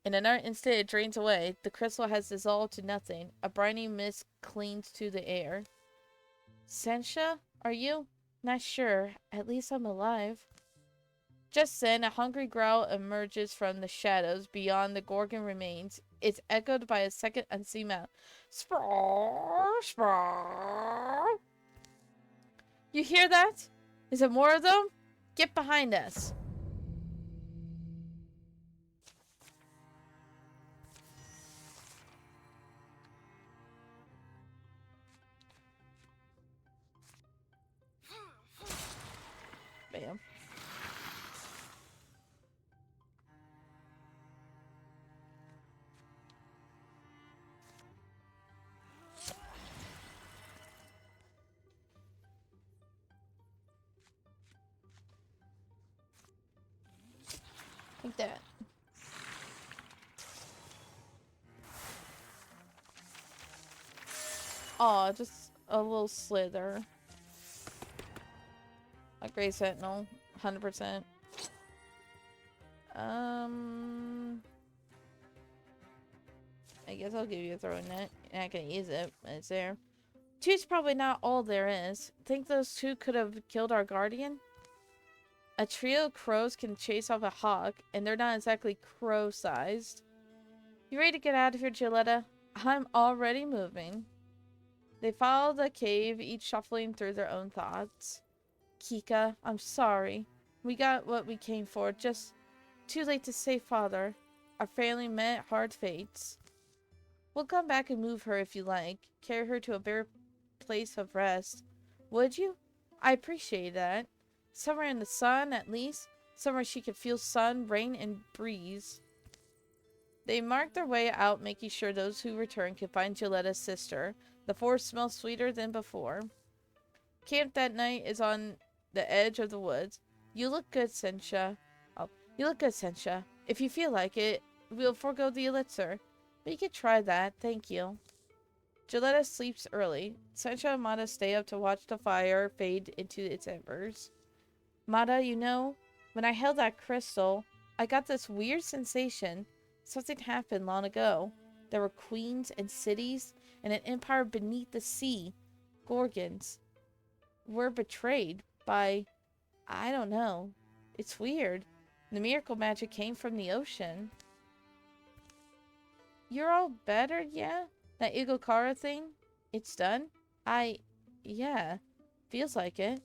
in another instant, it drains away. The crystal has dissolved to nothing. A briny mist clings to the air. Sensha, are you? Not sure. At least I'm alive. Just then, a hungry growl emerges from the shadows beyond the Gorgon remains. It's echoed by a second unseen mouth. Sprar, sprar. You hear that? Is it more of them? Get behind us. Bam. Like that. Aw, just a little slither. A Grey Sentinel. 100%. I guess I'll give you a throwing net. You're not gonna use it, but it's there. Two's probably not all there is. Think those two could have killed our guardian? A trio of crows can chase off a hawk, and they're not exactly crow-sized. You ready to get out of here, Gilletta? I'm already moving. They follow the cave, each shuffling through their own thoughts. Kika, I'm sorry. We got what we came for, just too late to save Father. Our family met hard fates. We'll come back and move her if you like. Carry her to a bare place of rest. Would you? I appreciate that. Somewhere in the sun, at least. Somewhere she could feel sun, rain, and breeze. They mark their way out, making sure those who return can find Gilletta's sister. The forest smells sweeter than before. Camp that night is on the edge of the woods. You look good, Sensha. Oh, you look good, Sensha. If you feel like it, we'll forego the elixir. But you could try that, thank you. Gilletta sleeps early. Sensha and Mata stay up to watch the fire fade into its embers. Mata, you know, when I held that crystal, I got this weird sensation. Something happened long ago. There were queens and cities, and an empire beneath the sea. Gorgons. We're betrayed by... I don't know. It's weird. The miracle magic came from the ocean. You're all better, yeah? That Igokara thing? It's done? Yeah. Feels like it.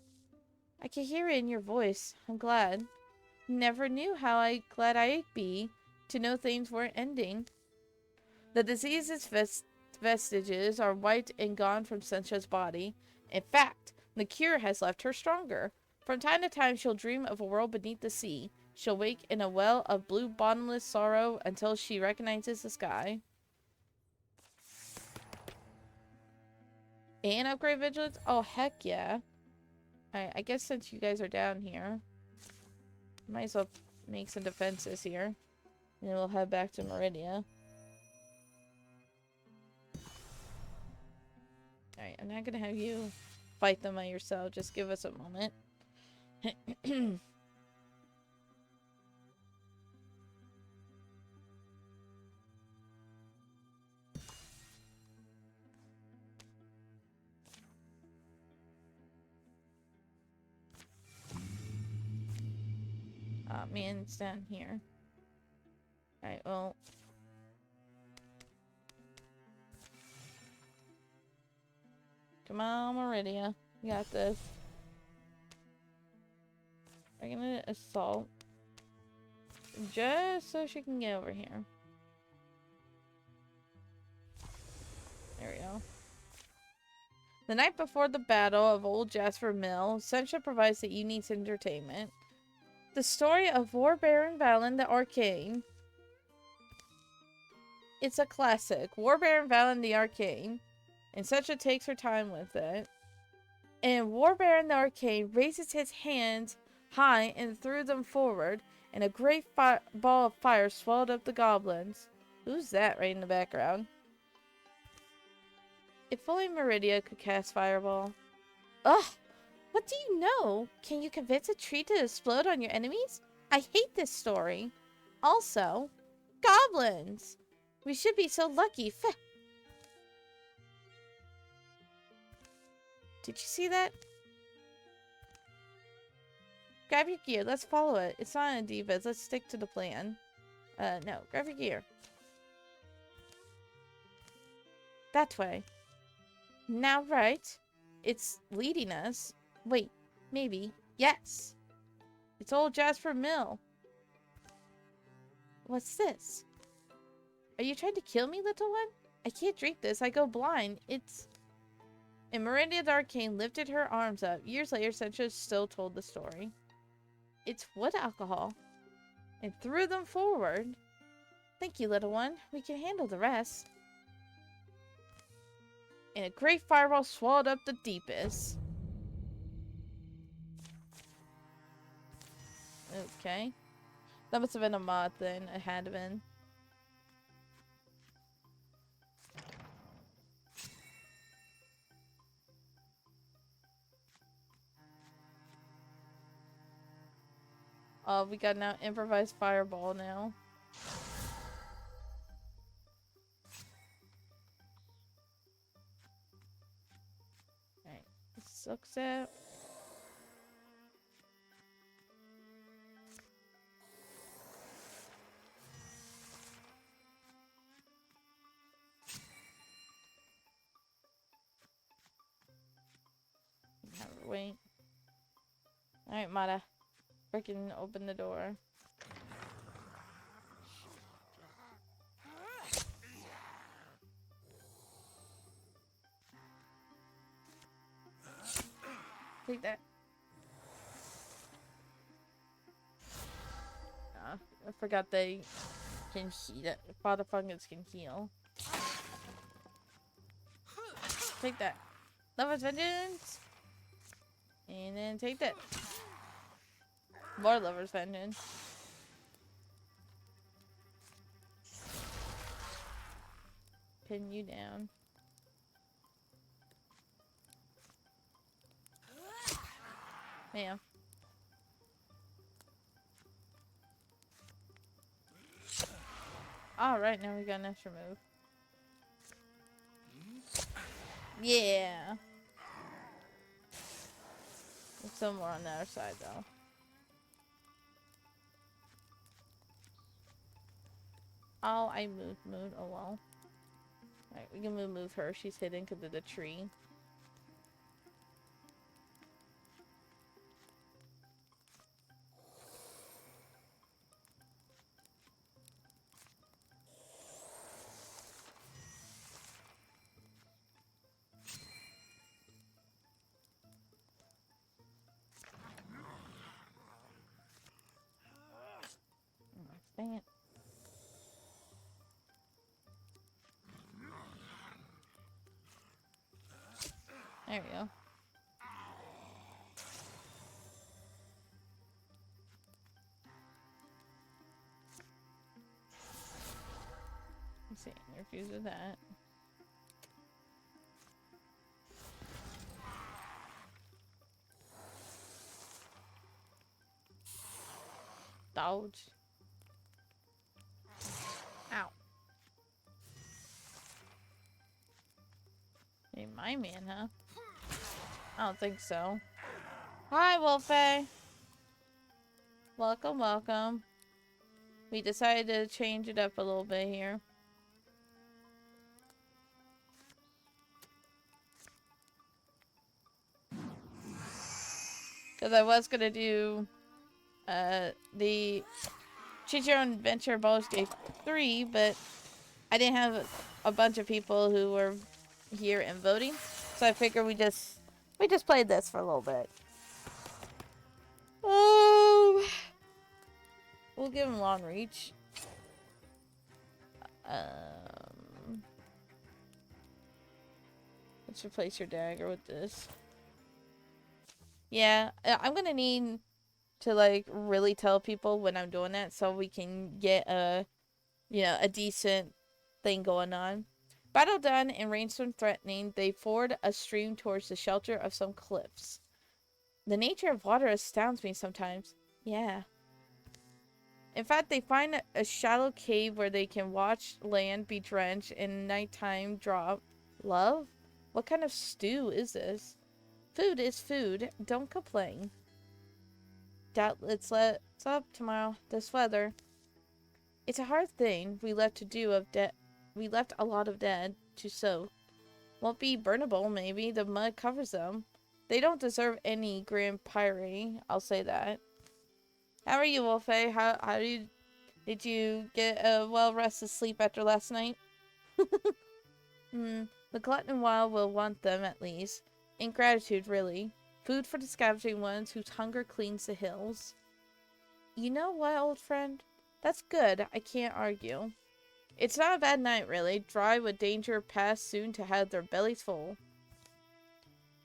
I can hear it in your voice. I'm glad. Never knew how glad I'd be to know things weren't ending. The disease's vestiges are wiped and gone from Sensha's body. In fact, the cure has left her stronger. From time to time, she'll dream of a world beneath the sea. She'll wake in a well of blue bottomless sorrow until she recognizes the sky. And upgrade vigilance? Oh, heck yeah. Alright, I guess since you guys are down here, might as well make some defenses here. And then we'll head back to Meridia. Alright, I'm not gonna have you fight them by yourself. Just give us a moment. Oh man, it's down here. Alright, well. Come on, Meridia. You got this. I'm gonna assault. Just so she can get over here. There we go. The night before the battle of Old Jasper Mill, Sencha provides the evening's entertainment. The story of War Baron Valen the Arcane. It's a classic. War Baron Valen the Arcane. And Sencha takes her time with it. And War Baron the Arcane raises his hands high and threw them forward, and a great ball of fire swallowed up the goblins. Who's that right in the background? If only Meridia could cast Fireball. Ugh! What do you know? Can you convince a tree to explode on your enemies? I hate this story. Also, goblins! We should be so lucky. Did you see that? Grab your gear. Let's follow it. It's not in Divas. Let's stick to the plan. No. Grab your gear. That way. Now, right. It's leading us. Wait. Maybe. Yes. It's Old Jasper Mill. What's this? Are you trying to kill me, little one? I can't drink this. I go blind. It's... And Meridia the Arcane lifted her arms up. Years later, Sencha still told the story. It's wood alcohol. And threw them forward. Thank you, little one. We can handle the rest. And a great fireball swallowed up the deepest. Okay. That must have been a mod then. It had to been. Oh, we got now improvised fireball now. Alright. Sucks out. Have her wait. Alright, Mata. Freaking open the door. Take that. I forgot they can heal. Father Fungus can heal. Take that. Lover's Vengeance. And then take that. More Lover's Vengeance. Pin you down. Bam. Alright, now we got an extra move. Yeah. There's some more on the other side though. Oh, I moved. Oh well. Alright, we can move her. She's hidden because of the tree. Dang it. There we go. Let's see, refuse with that. Dodge. Ow. Ain't my man, huh? I don't think so. Hi, Wolfie. Welcome, welcome. We decided to change it up a little bit here. Because I was going to do the Choose Your Own Adventure Baldur's Gate 3, but I didn't have a bunch of people who were here and voting, so I figured we just played this for a little bit. We'll give him long reach. Let's replace your dagger with this. Yeah, I'm gonna need to like really tell people when I'm doing that so we can get a decent thing going on. Battle done and rainstorm threatening, they ford a stream towards the shelter of some cliffs. The nature of water astounds me sometimes. Yeah. In fact, they find a shallow cave where they can watch land be drenched and nighttime drop. Love? What kind of stew is this? Food is food. Don't complain. Doubt let's up tomorrow. This weather. It's a hard thing we left we left a lot of dead to soak. Won't be burnable, maybe. The mud covers them. They don't deserve any grand pirating, I'll say that. How are you, Wolfie? Did you get a well-rested sleep after last night? The glutton wild will want them, at least. Ingratitude, really. Food for the scavenging ones whose hunger cleans the hills. You know what, old friend? That's good. I can't argue. It's not a bad night, really. Dry with danger past soon to have their bellies full.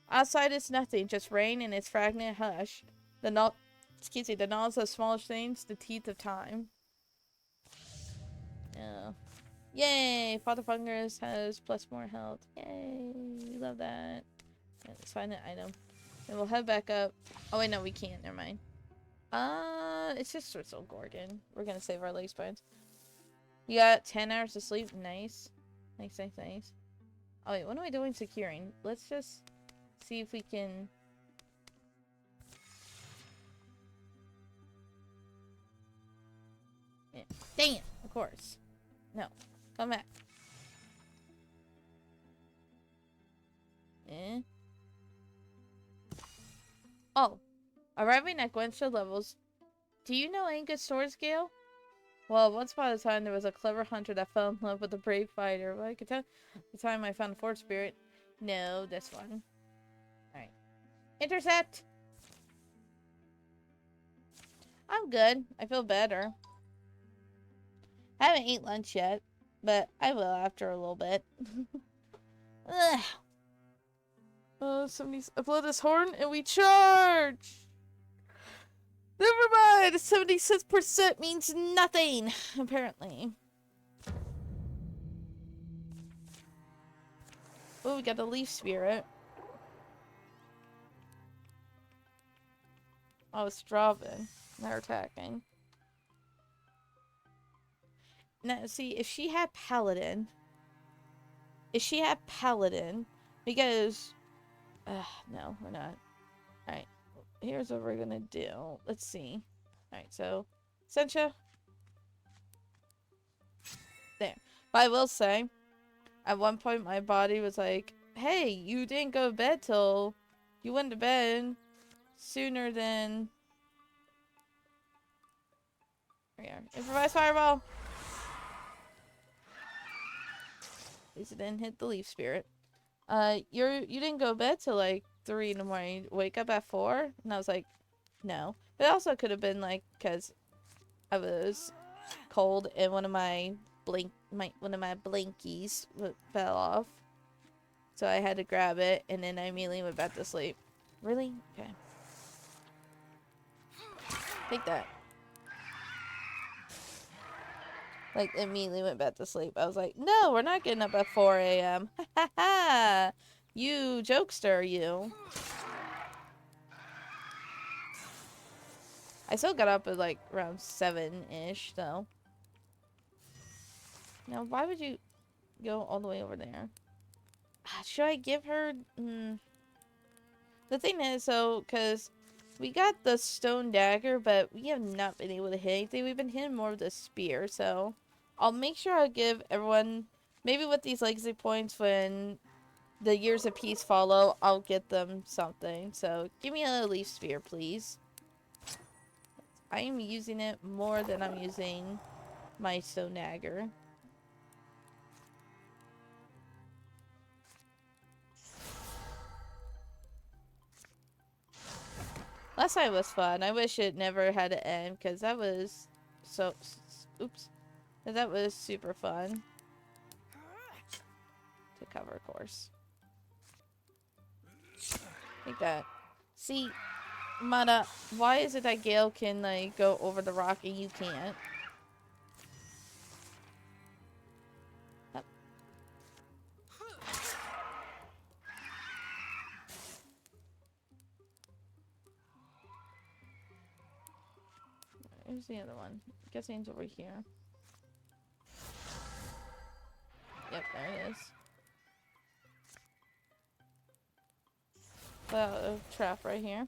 Outside it's nothing, just rain and its fragrant hush. The knowledge of smallish things, the teeth of time. Yeah. Yay! Father Fungus has plus more health. Yay! We love that. Yeah, let's find an item. And we'll head back up. Oh wait, no, we can't. Never mind. It's just Switzel Gorgon. We're gonna save our leg spines. We got 10 hours of sleep. Nice. Nice, nice, nice. Oh wait, what am I doing securing? Let's just see if we can... Yeah. Dang it! Of course. No. Come back. Eh? Oh. Arriving at Gwensha levels. Do you know any good swords, Gale? Well, once upon a time there was a clever hunter that fell in love with a brave fighter. Well, I could tell the time I found the forge spirit. No, this one. Alright. Intercept! I'm good. I feel better. I haven't eaten lunch yet, but I will after a little bit. Ugh. Somebody's blow this horn and we charge! Never mind! 76% means nothing, apparently. Oh, we got the leaf spirit. Oh, it's dropping. They're attacking. Now, see, if she had Paladin... Because... no, we're not. Alright. Here's what we're gonna do. Let's see. Alright, so... Sencha. There. But I will say, at one point my body was like, hey, you didn't go to bed till... You went to bed sooner than... There we are. Improvise fireball! At least it didn't hit the leaf spirit. You didn't go to bed till like 3 in the morning. Wake up at 4? And I was like, no. But it also could have been like, because I was cold and one of my blinkies fell off. So I had to grab it and then I immediately went back to sleep. Really? Okay. Take that. Like, immediately went back to sleep. I was like, no, we're not getting up at 4 a.m. Ha ha ha! You jokester, you. I still got up at, like, around 7-ish, though. Now, why would you go all the way over there? Should I give her... The thing is, so, because... We got the stone dagger, but we have not been able to hit anything. We've been hitting more with the spear, so... I'll make sure I give everyone... Maybe with these legacy points, when the Years of Peace follow, I'll get them something. So, give me a leaf spear, please. I am using it more than I'm using my stone dagger. Last night was fun. I wish it never had to end because that was so. Oops. That was super fun to cover, of course. Like that. See, Mana, why is it that Gale can like go over the rock and you can't? Up. Where's the other one? I'm guessing it's over here. Yep, there it is. Put out a trap right here.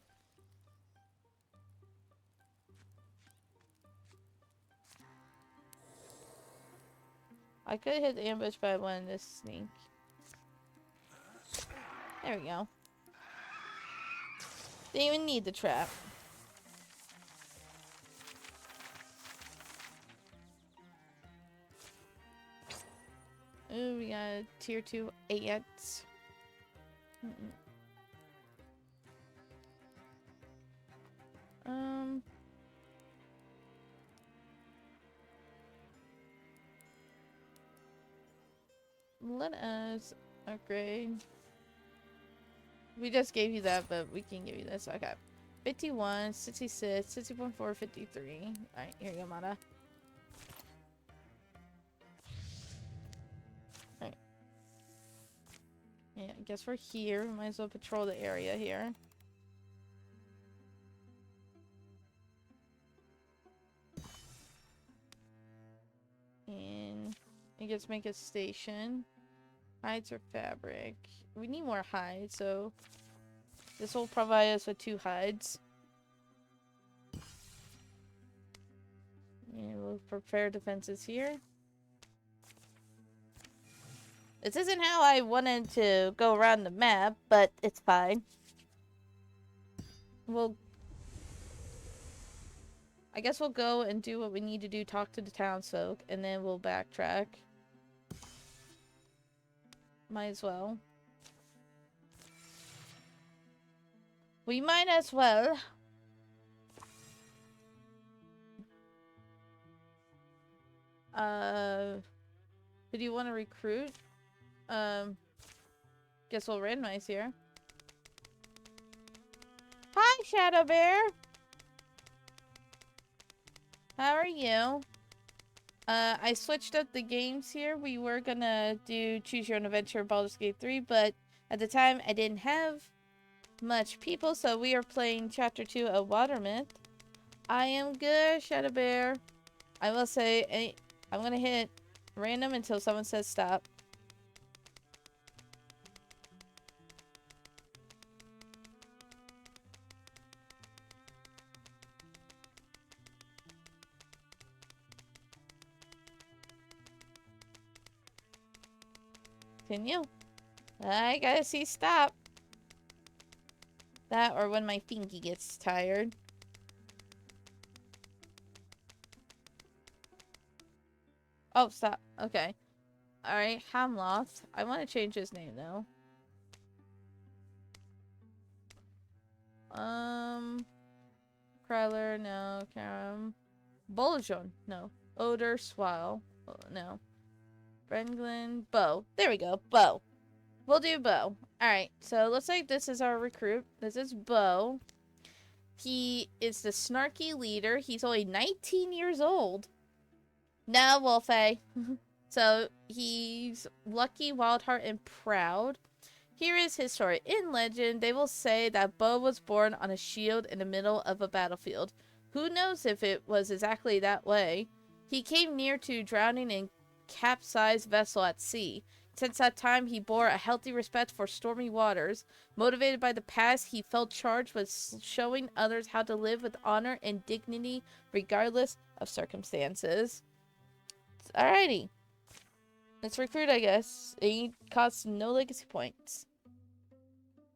I could hit the ambush, but I wanted to sneak. There we go. Didn't even need the trap. Ooh, we got a tier 2 ants. Let us upgrade. We just gave you that, but we can give you this. Okay. 51, 66, 60.4, 53. Alright, here you go, Mana. Alright. Yeah, I guess we're here. We might as well patrol the area here. And I guess make a station. Hides or fabric. We need more hides, so this will provide us with 2 hides. And we'll prepare defenses here. This isn't how I wanted to go around the map, but it's fine. I guess we'll go and do what we need to do, talk to the townsfolk, and then we'll backtrack. Might as well. We might as well. Who do you want to recruit? Guess we'll randomize here. Hi, Shadow Bear! How are you? I switched up the games here. We were gonna do Choose Your Own Adventure Baldur's Gate 3, but at the time I didn't have much people, so we are playing Chapter 2 of Watermyth. I am good, Shadow Bear. I will say, I'm gonna hit random until someone says stop. Continue. I gotta see stop. That or when my fingy gets tired. Oh, stop. Okay. Alright, Hamloth. I want to change his name, though. Kryler, no. Karam. Boljon, no. Odor, Swile, no. Brenglin, Bo. There we go, Bo. We'll do Bo. Alright, so looks like this is our recruit. This is Bo. He is the snarky leader. He's only 19 years old. No, Wolfie. So, he's lucky, wild heart, and proud. Here is his story. In legend, they will say that Bo was born on a shield in the middle of a battlefield. Who knows if it was exactly that way? He came near to drowning in capsized vessel at sea. Since that time, he bore a healthy respect for stormy waters. Motivated by the past, he felt charged with showing others how to live with honor and dignity regardless of circumstances. Alrighty. Let's recruit, I guess. It costs no legacy points.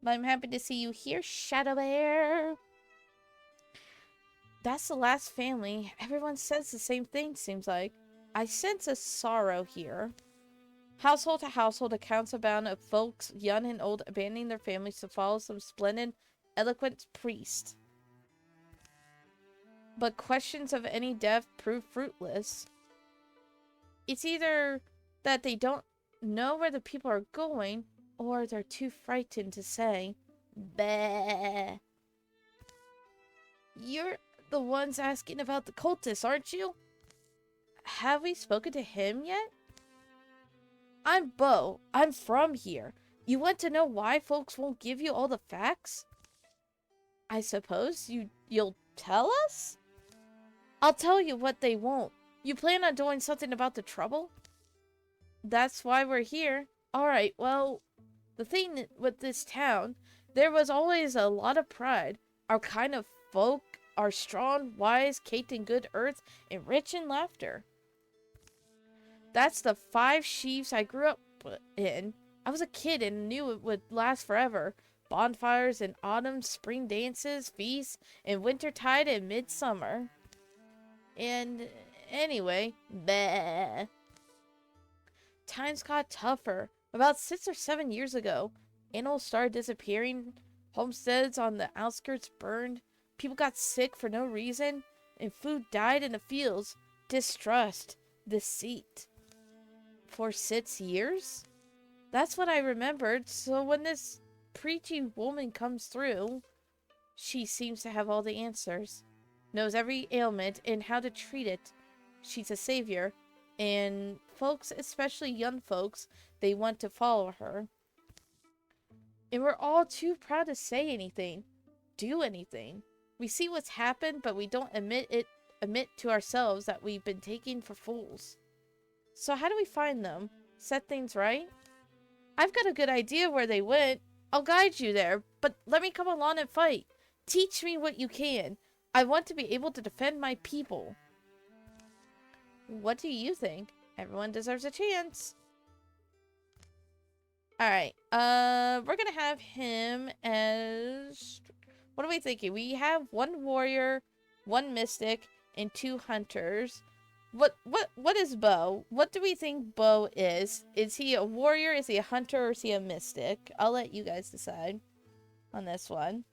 But I'm happy to see you here, Shadow Bear. That's the last family. Everyone says the same thing, seems like. I sense a sorrow here. Household to household, accounts abound of folks, young and old, abandoning their families to follow some splendid, eloquent priest. But questions of any depth prove fruitless. It's either that they don't know where the people are going, or they're too frightened to say. Bah. You're the ones asking about the cultists, aren't you? Have we spoken to him yet? I'm Bo. I'm from here. You want to know why folks won't give you all the facts? I suppose you'll tell us? I'll tell you what they won't. You plan on doing something about the trouble? That's why we're here. Alright, well, the thing with this town, there was always a lot of pride. Our kind of folk are strong, wise, caked in good earth, and rich in laughter. That's the 5 sheaves I grew up in. I was a kid and knew it would last forever. Bonfires in autumn, spring dances, feasts, and wintertide and midsummer. And anyway, bleh. Times got tougher. About 6 or 7 years ago, animals started disappearing. Homesteads on the outskirts burned. People got sick for no reason. And food died in the fields. Distrust. Deceit. For 6 years? That's what I remembered. So when this preachy woman comes through, she seems to have all the answers. Knows every ailment and how to treat it. She's a savior. And folks, especially young folks, they want to follow her. And we're all too proud to say anything. Do anything. We see what's happened, but we don't admit to ourselves that we've been taken for fools. So how do we find them? Set things right? I've got a good idea where they went. I'll guide you there, but let me come along and fight. Teach me what you can. I want to be able to defend my people. What do you think? Everyone deserves a chance. Alright, we're gonna have him as... What are we thinking? We have 1 warrior, 1 mystic, and 2 hunters. What is Bo? What do we think Bo is? Is he a warrior, is he a hunter, or is he a mystic? I'll let you guys decide on this one.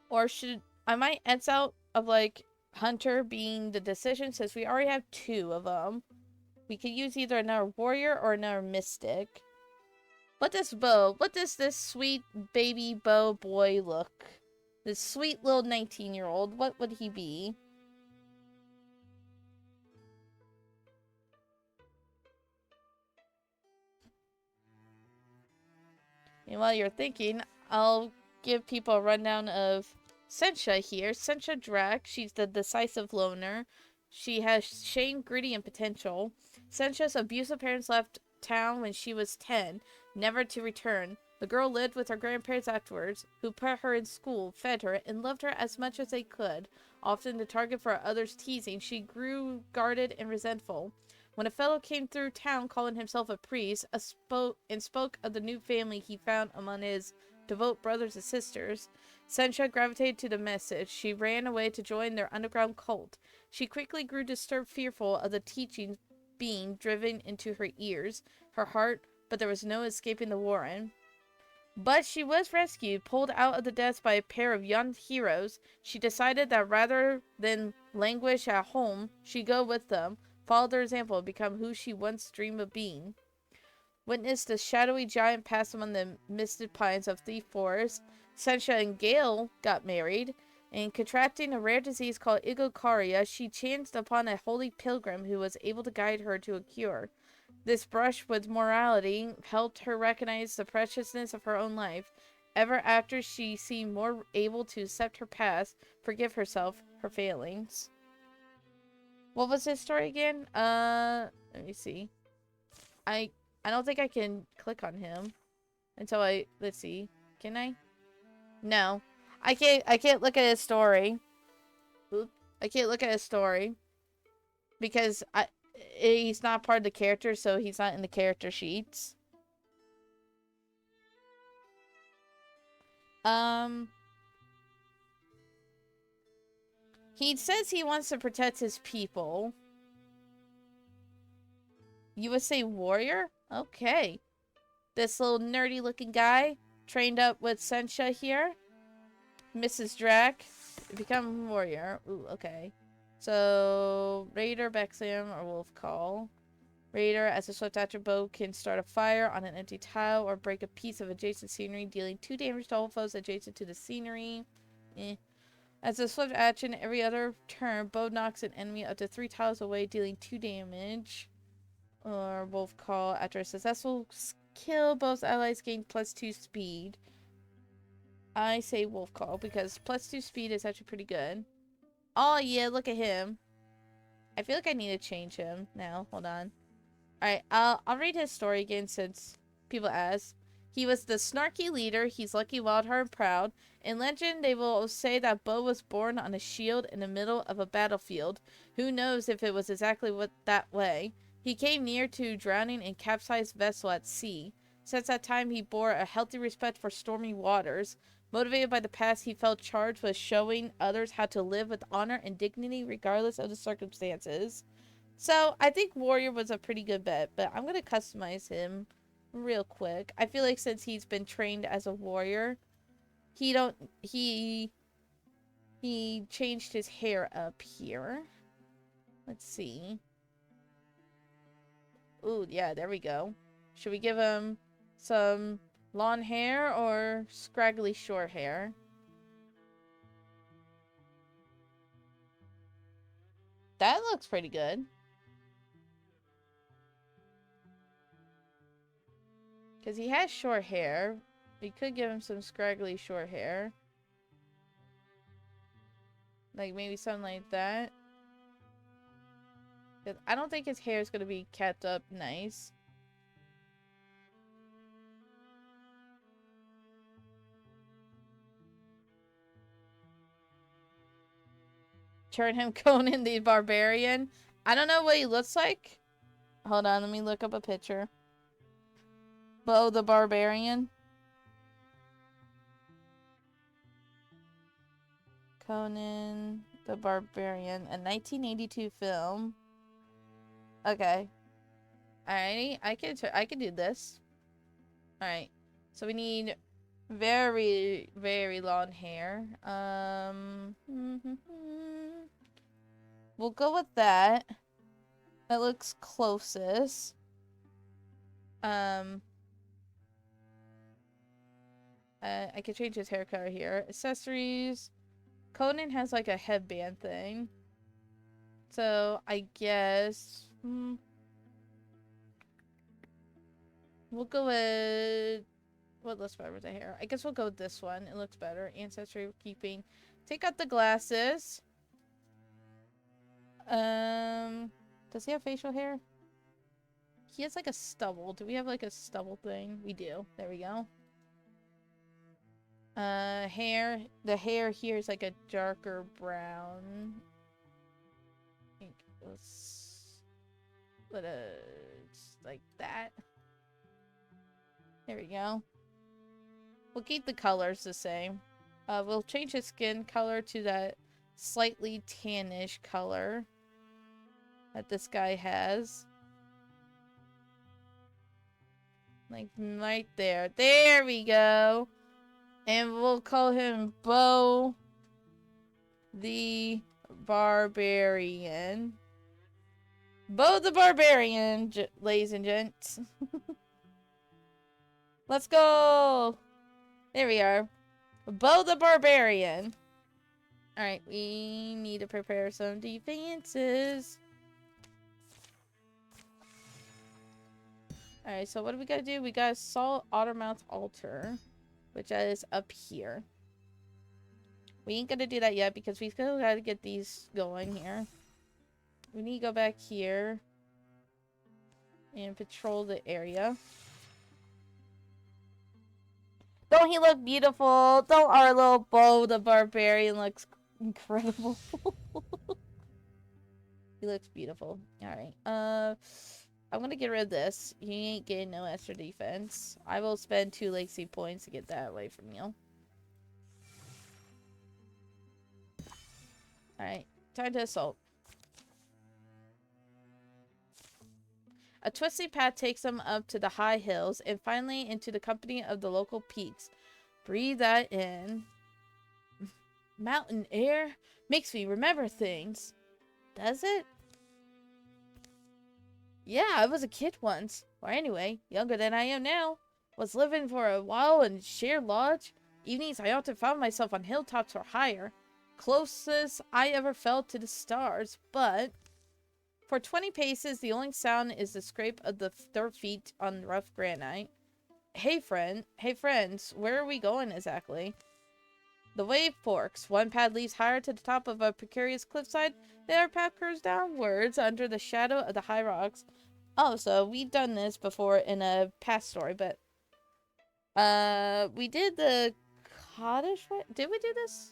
Or should... I might X out of, like, hunter being the decision, since we already have 2 of them. We could use either another warrior or another mystic. What does this sweet baby Bo boy look? This sweet little 19-year-old, what would he be? And while you're thinking, I'll give people a rundown of Sencha here. Sencha Drac, she's the decisive loner. She has shame, gritty, and potential. Sencha's abusive parents left town when she was 10, never to return. The girl lived with her grandparents afterwards, who put her in school, fed her, and loved her as much as they could. Often the target for others' teasing, she grew guarded and resentful. When a fellow came through town calling himself a priest, spoke of the new family he found among his devout brothers and sisters, Sencha gravitated to the message. She ran away to join their underground cult. She quickly grew disturbed, fearful of the teachings being driven into her ears, her heart, but there was no escaping the warren. But she was rescued, pulled out of the depths by a pair of young heroes. She decided that rather than languish at home, she'd go with them, follow their example, and become who she once dreamed of being. Witnessed the shadowy giant pass among the misted pines of the forest. Sencha and Gale got married, and contracting a rare disease called Igokaria, she chanced upon a holy pilgrim who was able to guide her to a cure. This brush with morality helped her recognize the preciousness of her own life. Ever after, she seemed more able to accept her past, forgive herself her failings. What was his story again? Let me see. I don't think I can click on him until let's see. Can I? No. I can't look at his story. Oop. I can't look at his story because he's not part of the character, so he's not in the character sheets. He says he wants to protect his people. You would say warrior? Okay. This little nerdy looking guy, trained up with Sencha here. Mrs. Drac, become warrior. Ooh, okay. So, Raider, Bexium, or Wolf Call. Raider, as a swift action bow, can start a fire on an empty tile or break a piece of adjacent scenery, dealing 2 damage to all foes adjacent to the scenery. As a swift action, every other turn, bow knocks an enemy up to 3 tiles away, dealing 2 damage. Or Wolf Call, after a successful kill, both allies gain +2 speed. I say Wolf Call because +2 speed is actually pretty good. Oh yeah, look at him. I feel like I need to change him now. Hold on. Alright, I'll read his story again since people ask. He was the snarky leader. He's lucky, wild-hearted, proud. In legend, they will say that Bo was born on a shield in the middle of a battlefield. Who knows if it was exactly that way. He came near to drowning in a capsized vessel at sea. Since that time, he bore a healthy respect for stormy waters. Motivated by the past, he felt charged with showing others how to live with honor and dignity regardless of the circumstances. So, I think Warrior was a pretty good bet, but I'm going to customize him real quick. I feel like since he's been trained as a warrior, he changed his hair up here. Let's see. Ooh, yeah, there we go. Should we give him some long hair or scraggly short hair? That looks pretty good. Because he has short hair. We could give him some scraggly short hair. Like maybe something like that. I don't think his hair is going to be kept up nice. Turn him Conan the Barbarian. I don't know what he looks like. Hold on, let me look up a picture. Bo the Barbarian. Conan the Barbarian. A 1982 film. Okay. Alrighty, I can do this. Alright. So we need very, very long hair. We'll go with that. That looks closest. I can change his hair color here. Accessories. Conan has like a headband thing. So I guess we'll go with what looks better with the hair. I guess we'll go with this one. It looks better. Ancestry keeping. Take out the glasses. Does he have facial hair? He has like a stubble. Do we have like a stubble thing? We do. There we go. Hair. The hair here is like a darker brown. I think let's put just like that. There we go. We'll keep the colors the same. We'll change his skin color to that slightly tannish color that this guy has. Like right there. There we go. And we'll call him Bo the Barbarian. Bo the Barbarian, ladies and gents. Let's go! There we are. Bo the Barbarian. Alright, we need to prepare some defenses. Alright, so what do we gotta do? We gotta assault Ottermouth Altar, which is up here. We ain't gonna do that yet because we still gotta get these going here. We need to go back here and patrol the area. Don't he look beautiful? Don't our little Bo the Barbarian looks incredible? He looks beautiful. Alright. I'm gonna get rid of this. You ain't getting no extra defense. I will spend 2 legacy points to get that away from you. Alright. Time to assault. A twisty path takes them up to the high hills and finally into the company of the local peaks. Breathe that in. Mountain air makes me remember things. Does it? Yeah, I was a kid once. Or anyway, younger than I am now. Was living for a while in Sheer Lodge. Evenings I often found myself on hilltops or higher. Closest I ever felt to the stars, but... For 20 paces, the only sound is the scrape of their feet on rough granite. Hey friends, where are we going exactly? The way forks. One path leads higher to the top of a precarious cliffside. The other path curves downwards under the shadow of the high rocks. Oh, so we've done this before in a past story, but... we did the cottage... Did we do this?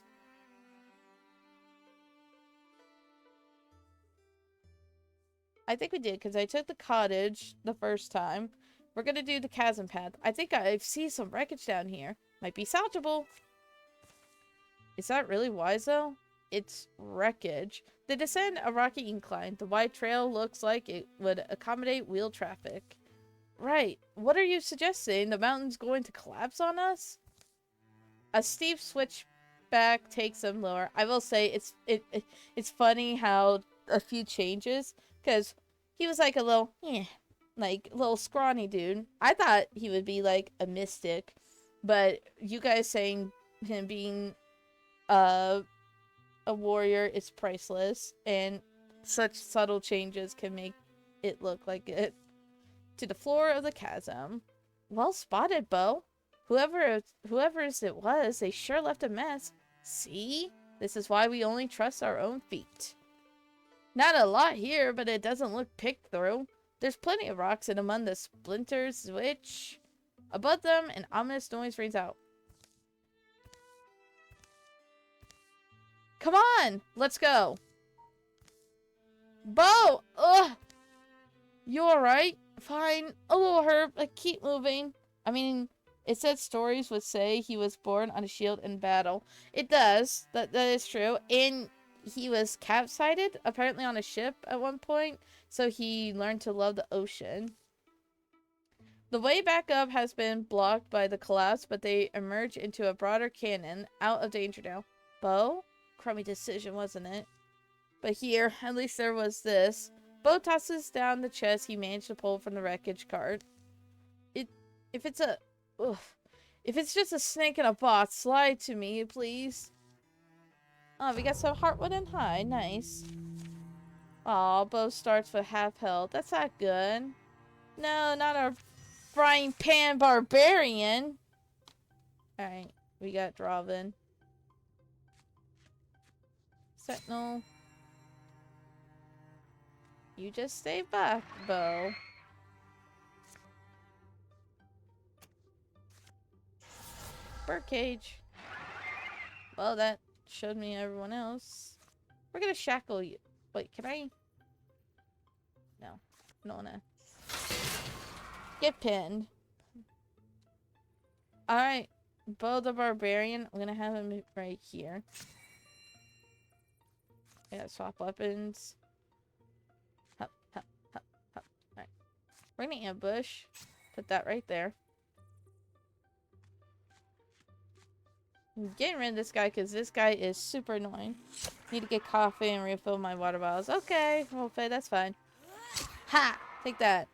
I think we did, because I took the cottage the first time. We're gonna do the chasm path. I think I see some wreckage down here. Might be salvageable. Is that really wise, though? It's wreckage. They descend a rocky incline. The wide trail looks like it would accommodate wheel traffic. Right. What are you suggesting? The mountain's going to collapse on us? A steep switchback takes them lower. I will say it's funny how a few changes, because he was like a little, like little scrawny dude. I thought he would be like a mystic, but you guys saying him being a warrior is priceless, and such subtle changes can make it look like it. To the floor of the chasm. Well spotted, Bo. Whoever it was, they sure left a mess. See? This is why we only trust our own feet. Not a lot here, but it doesn't look picked through. There's plenty of rocks in among the splinters, which... Above them, an ominous noise rings out. Come on! Let's go! Bo! Ugh! You alright? Fine. A little hurt, but keep moving. I mean, it said stories would say he was born on a shield in battle. It does. That is true. And he was capsided, apparently on a ship at one point, so he learned to love the ocean. The way back up has been blocked by the collapse, but they emerge into a broader canyon, out of danger now. Bo? Crummy decision, wasn't it? But here, at least there was this. Bo tosses down the chest he managed to pull from the wreckage cart. If it's just a snake in a box, slide to me, please. Oh, we got some heartwood and hide. Nice. Aw, Bo starts with half health. That's not good. No, not our frying pan barbarian. Alright, we got Draven. Sentinel. You just stay back, Bo. Birdcage. Well, that showed me everyone else. We're gonna shackle you. Wait, can I? No. I don't wanna. Get pinned. Alright. Bo the Barbarian. I'm gonna have him right here. Yeah, swap weapons. Hup, hup, hup, hup. Alright. We're gonna ambush. Put that right there. I'm getting rid of this guy because this guy is super annoying. Need to get coffee and refill my water bottles. Okay, Wolfie, that's fine. Ha! Take that.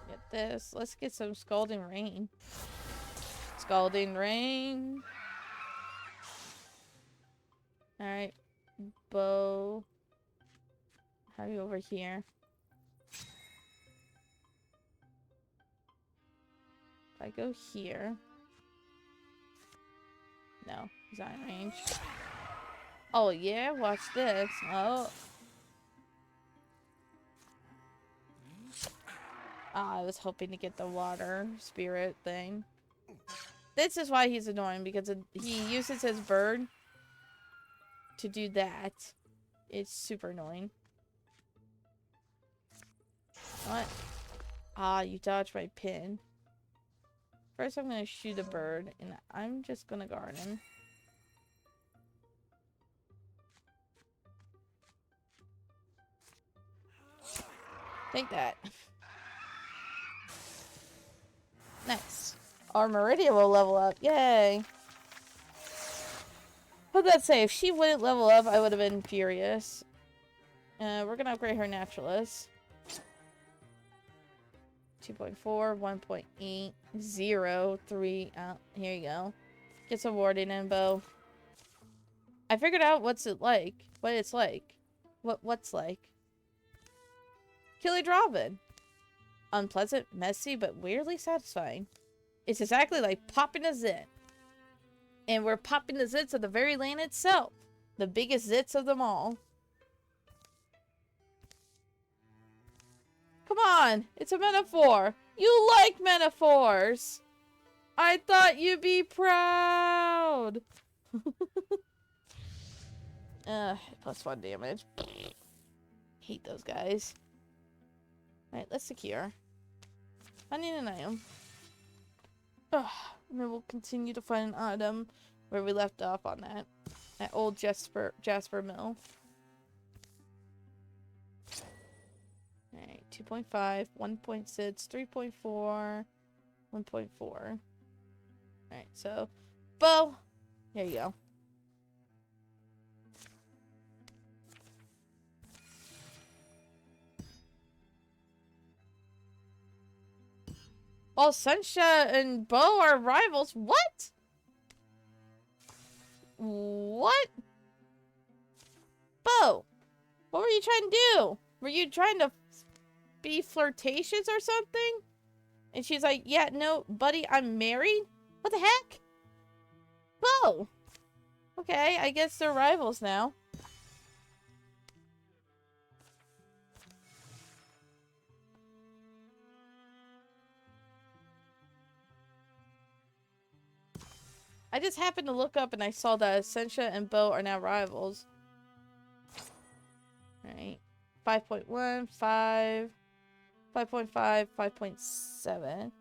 Get this. Let's get some scalding rain. Scalding rain. Alright. Bo. How are you over here? If I go here. No, he's not in range. Oh yeah, watch this. Oh. Ah, I was hoping to get the water spirit thing. This is why he's annoying, because he uses his bird to do that. It's super annoying. What? Ah, you dodged my pin. First, I'm gonna shoot a bird, and I'm just gonna garden. Take that. Nice. Our Meridia will level up. Yay. What'd that say? If she wouldn't level up, I would have been furious. We're gonna upgrade her Naturalist. 2.4, 1.8, 0, 3. Here you go. Get some warding info. I figured out what's it like. What it's like. What's like. Killy Dravin. Unpleasant, messy, but weirdly satisfying. It's exactly like popping a zit. And we're popping the zits of the very land itself. The biggest zits of them all. Come on, it's a metaphor. You like metaphors. I thought you'd be proud. +1 damage. Hate those guys. Alright, let's secure. I need an item. And then we'll continue to find an item where we left off on that old Jasper mill. Alright, 2.5, 1.6, 3.4, 1.4. Alright, so bow. There you go. Oh, Sunshine and Bo are rivals. What? What? Bo, what were you trying to do? Were you trying to be flirtatious or something? And she's like, yeah, no, buddy, I'm married? What the heck? Bo! Okay, I guess they're rivals now. I just happened to look up and I saw that Essentia and Bo are now rivals. Alright. 5.1, 5, 5.5, 5.7.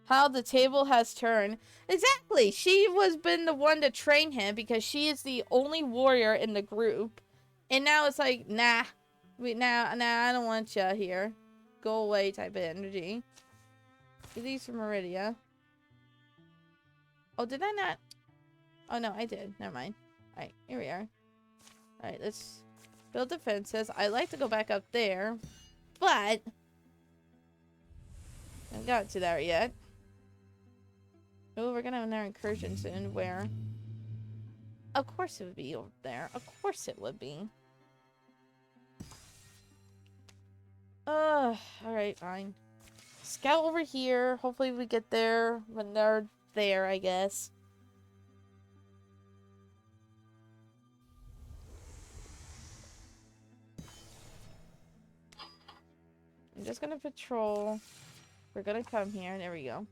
How the table has turned. Exactly! She was been the one to train him because she is the only warrior in the group. And now it's like, nah. Nah, I don't want ya here. Go away type of energy. Get these from Meridia. Oh, did I not? Oh, no, I did. Never mind. Alright, here we are. Alright, let's build defenses. I like to go back up there, but I haven't gotten to that yet. Oh, we're gonna have another incursion soon. Where? Of course it would be over there. Of course it would be. Alright, fine. Scout over here. Hopefully we get there when they're there, I guess. I'm just gonna patrol. We're gonna come here. There we go.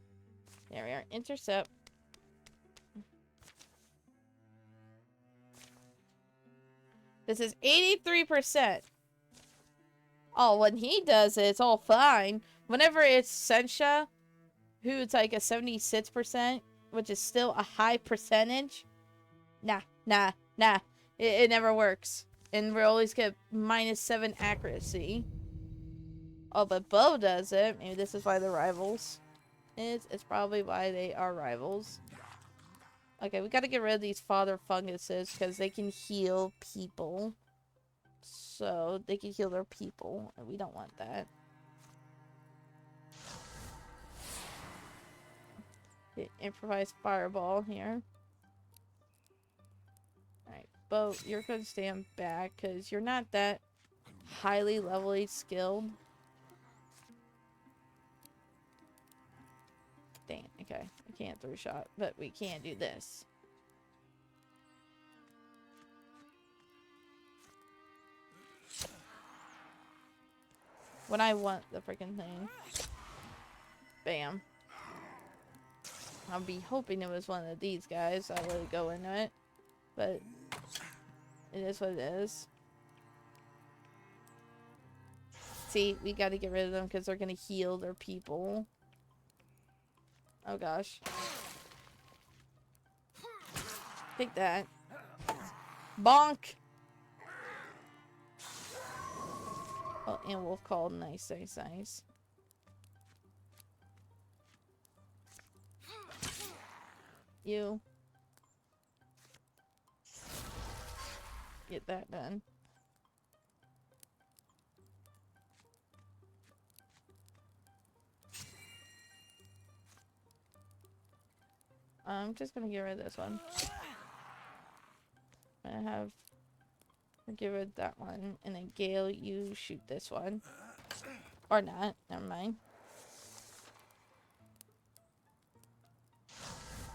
There we are. Intercept. This is 83%. Oh, when he does it, it's all fine. Whenever it's Sentia, who it's like a 76%, which is still a high percentage. Nah. It never works. And we always get -7 accuracy. Oh, but Bo does it. Maybe this is why they're rivals. It's probably why they are rivals. Okay, we gotta get rid of these father funguses because they can heal people. So, they can heal their people. And we don't want that. Get improvised fireball here. Alright, Bo, you're gonna stand back because you're not that highly levelly skilled. Dang, okay. I can't throw shot, but we can do this. when I want the freaking thing. Bam. I'll be hoping it was one of these guys that would go into it. But it is what it is. See, we gotta get rid of them because they're gonna heal their people. Oh gosh. Take that. Bonk! Oh, and wolf called. Nice, nice, nice. You. Get that done. I'm just gonna get rid of this one. I'm gonna have get rid of that one, and then Gale, you shoot this one, or not? Never mind.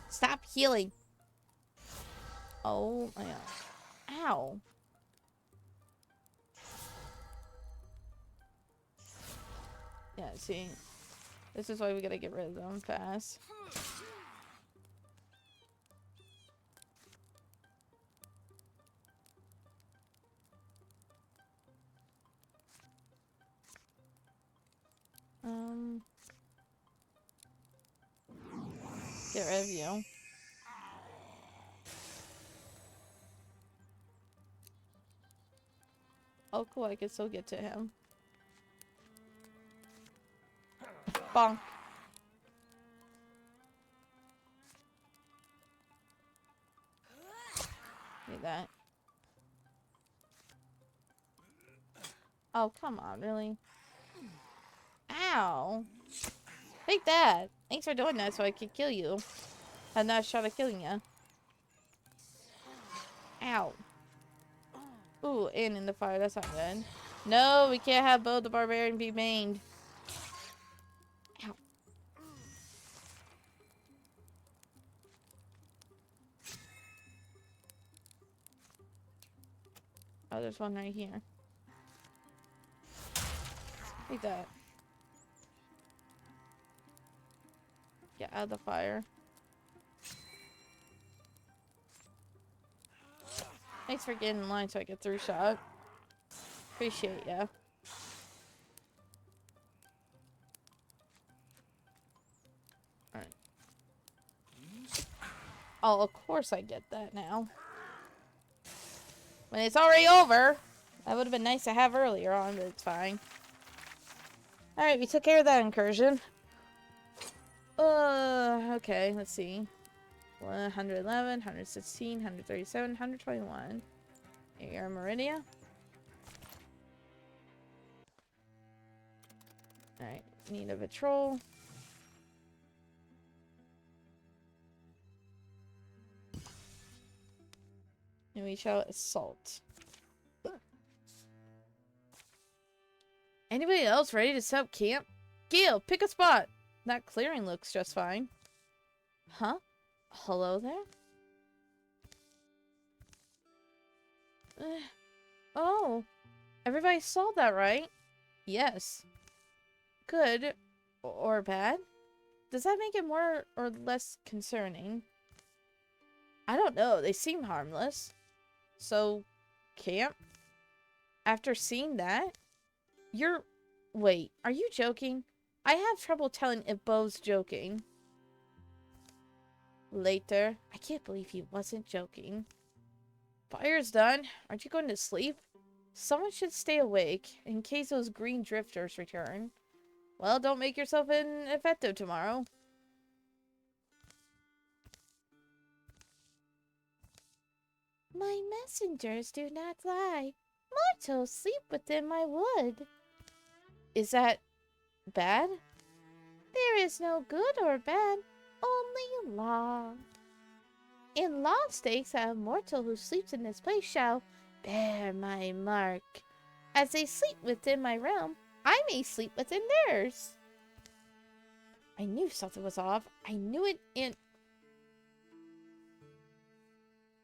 Stop healing. Oh my god! Ow! Yeah, see, this is why we gotta get rid of them fast. Get rid of you. Oh, cool, I can still get to him. Bonk. Need that. Oh, come on, really? Ow. Take that. Thanks for doing that so I could kill you. Had not a shot at killing you. Ow. Ooh, and in the fire. That's not good. No, we can't have Bo the Barbarian be mained. Ow. Oh, there's one right here. Take that. Get out of the fire. Thanks for getting in line so I get 3-shot. Appreciate ya. Alright. Oh, of course I get that now. When it's already over. That would have been nice to have earlier on, but it's fine. Alright, we took care of that incursion. Okay, let's see. 111, 116, 137, 121. Here, Meridia. Alright, need a patrol. And we shall assault. Anybody else ready to set up camp? Gale, pick a spot. That clearing looks just fine. Huh? Hello there? Oh. Everybody saw that, right? Yes. Good. Or bad? Does that make it more or less concerning? I don't know. They seem harmless. So, camp? After seeing that? You're... Wait, are you joking? I have trouble telling if Bo's joking. Later. I can't believe he wasn't joking. Fire's done. Aren't you going to sleep? Someone should stay awake in case those green drifters return. Well, don't make yourself ineffective tomorrow. My messengers do not lie. Mortals sleep within my wood. Is that bad? There is no good or bad, only law. In law states that a mortal who sleeps in this place shall bear my mark. As they sleep within my realm, I may sleep within theirs. I knew something was off. I knew it in...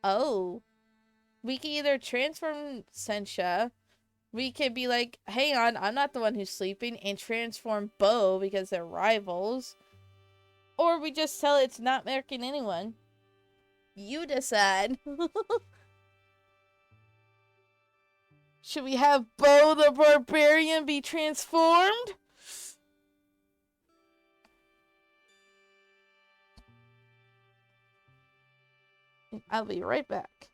Oh. We can either transform Sentia, We could be like, hang on, I'm not the one who's sleeping, and transform Bo because they're rivals. Or we just tell it's not marking anyone. You decide. Should we have Bo the Barbarian be transformed? I'll be right back.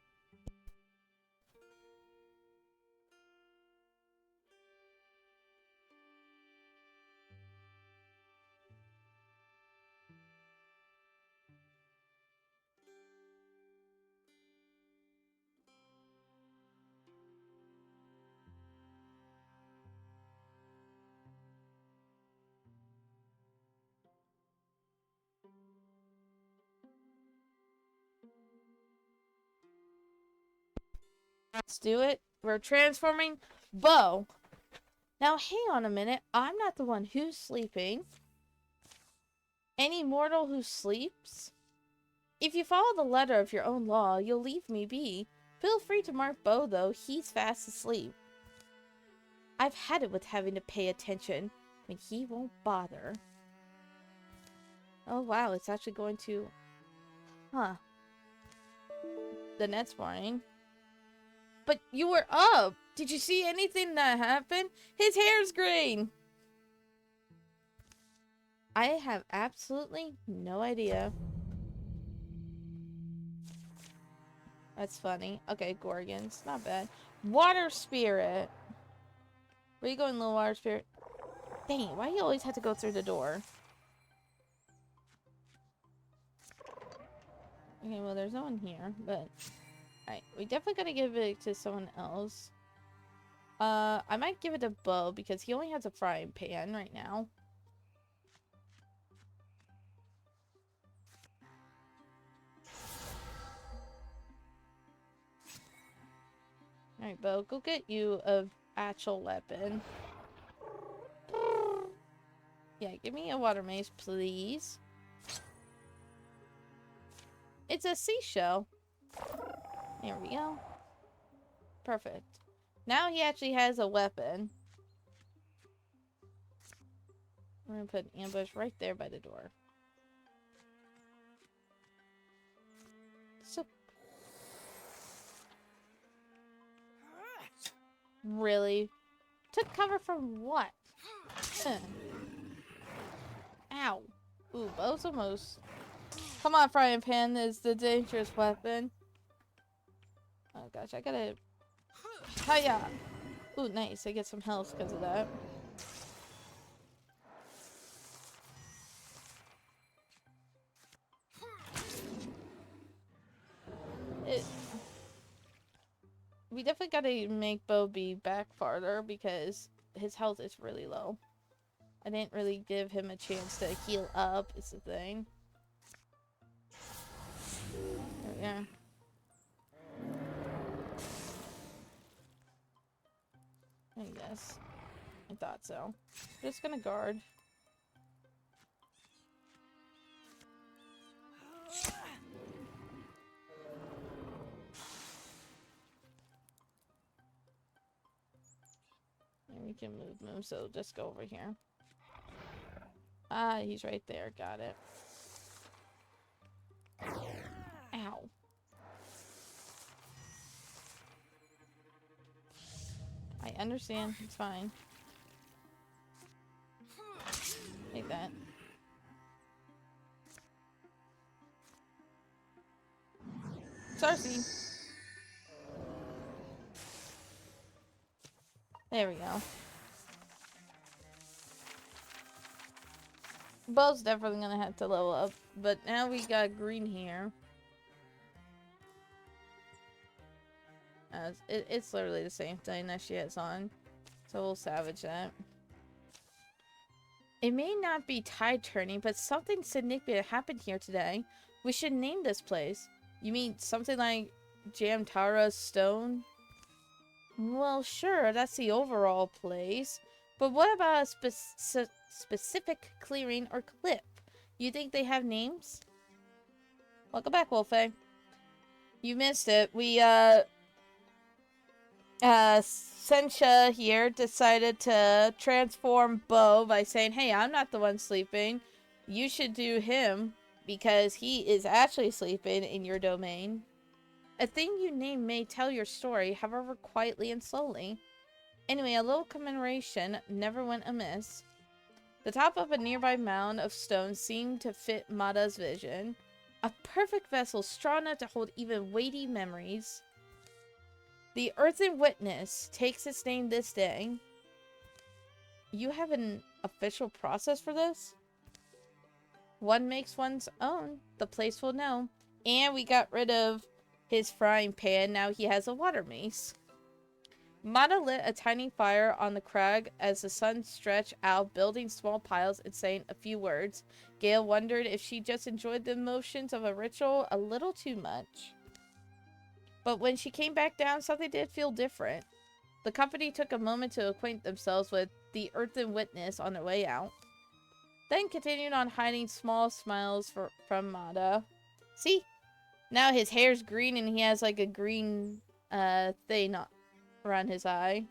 Let's do it. We're transforming Bo. Now, hang on a minute. I'm not the one who's sleeping. Any mortal who sleeps? If you follow the letter of your own law, you'll leave me be. Feel free to mark Bo, though. He's fast asleep. I've had it with having to pay attention when he won't bother. Oh, wow. It's actually going to... Huh. The net's boring. But you were up. Did you see anything that happened? His hair's green. I have absolutely no idea. That's funny. Okay, Gorgons. Not bad. Water Spirit. Where you going, little Water Spirit? Dang it, why do you always have to go through the door? Okay, well, there's no one here, but... Alright, we definitely gotta give it to someone else. I might give it to Bo, because he only has a frying pan right now. Alright, Bo, go get you a actual weapon. Yeah, give me a water mace, please. It's a seashell. There we go. Perfect. Now he actually has a weapon. We're gonna put an ambush right there by the door. So... Really? Took cover from what? Ow. Ooh, Bo's almost... Come on, frying pan is the dangerous weapon. Oh gosh, I gotta... Hiya! Ooh, nice. I get some health because of that. We definitely gotta make Bo be back farther because his health is really low. I didn't really give him a chance to heal up, is the thing. There we are. I guess. I thought so. Just gonna guard. And we can move him, so just go over here. Ah, he's right there. Got it. Ow. I understand. It's fine. Take that. Cersei. There we go. Bo's definitely gonna have to level up, but now we got green here. It's literally the same thing that she has on, so we'll salvage that. It may not be tide turning, but something significant happened here today. We should name this place. You mean something like Jamtara's Stone? Well, sure, that's the overall place. But what about a specific clearing or cliff? You think they have names? Welcome back, Wolfie. You missed it. We Sencha here decided to transform Bo by saying, hey, I'm not the one sleeping. You should do him because he is actually sleeping in your domain. A thing you name may tell your story, however quietly and slowly. Anyway, a little commemoration never went amiss. The top of a nearby mound of stone seemed to fit Mada's vision. A perfect vessel strong enough to hold even weighty memories. The Earthen Witness takes its name this day. You have an official process for this? One makes one's own. The place will know. And we got rid of his frying pan. Now he has a water mace. Mada lit a tiny fire on the crag as the sun stretched out, building small piles and saying a few words. Gale wondered if she just enjoyed the emotions of a ritual a little too much. But when she came back down, something did feel different. The company took a moment to acquaint themselves with the Earthen Witness on their way out. Then continued on hiding small smiles from Mada. See? Now his hair's green and he has like a green thing around his eye.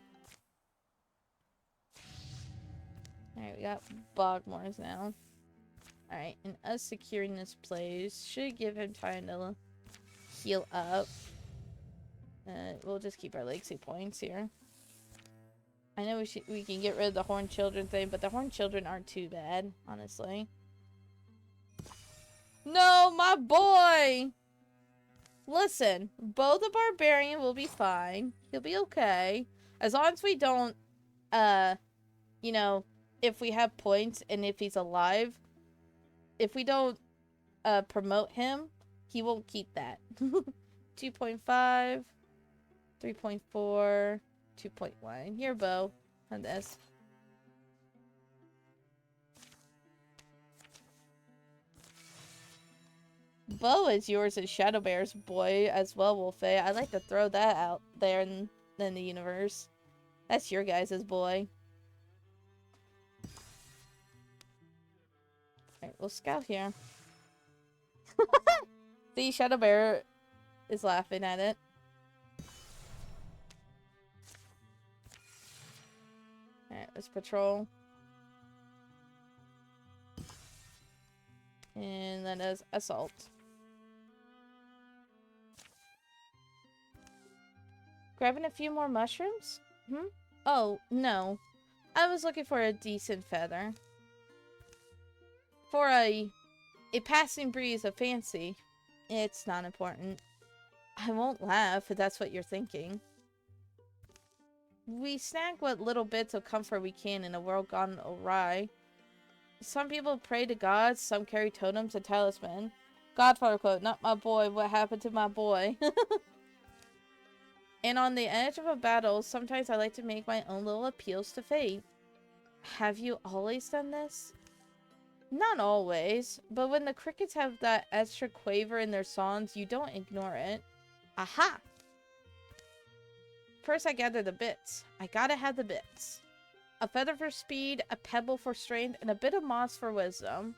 Alright, we got Bogmores now. Alright, and us securing this place should give him time to heal up. We'll just keep our legacy points here. I know we can get rid of the Horned Children thing, but the Horned Children aren't too bad, honestly. No, my boy! Listen, Bo the Barbarian will be fine. He'll be okay. As long as we don't, you know, if we have points and if he's alive, if we don't, promote him, he won't keep that. 2.5, 3.4, 2.1. Here, Bo, on this. Bo is yours and Shadowbear's boy as well, Wolfie. I'd like to throw that out there in the universe. That's your guys' boy. Alright, we'll scout here. See, Shadowbear is laughing at it. Alright, let's patrol. And then as assault. Grabbing a few more mushrooms? Oh, no. I was looking for a decent feather. For a passing breeze of fancy. It's not important. I won't laugh if that's what you're thinking. We snag what little bits of comfort we can in a world gone awry. Some people pray to gods, some carry totems and talisman. Godfather quote, not my boy, what happened to my boy? And on the edge of a battle, sometimes I like to make my own little appeals to fate. Have you always done this? Not always, but when the crickets have that extra quaver in their songs, you don't ignore it. Aha! First I gather the bits. I gotta have the bits. A feather for speed, a pebble for strength, and a bit of moss for wisdom.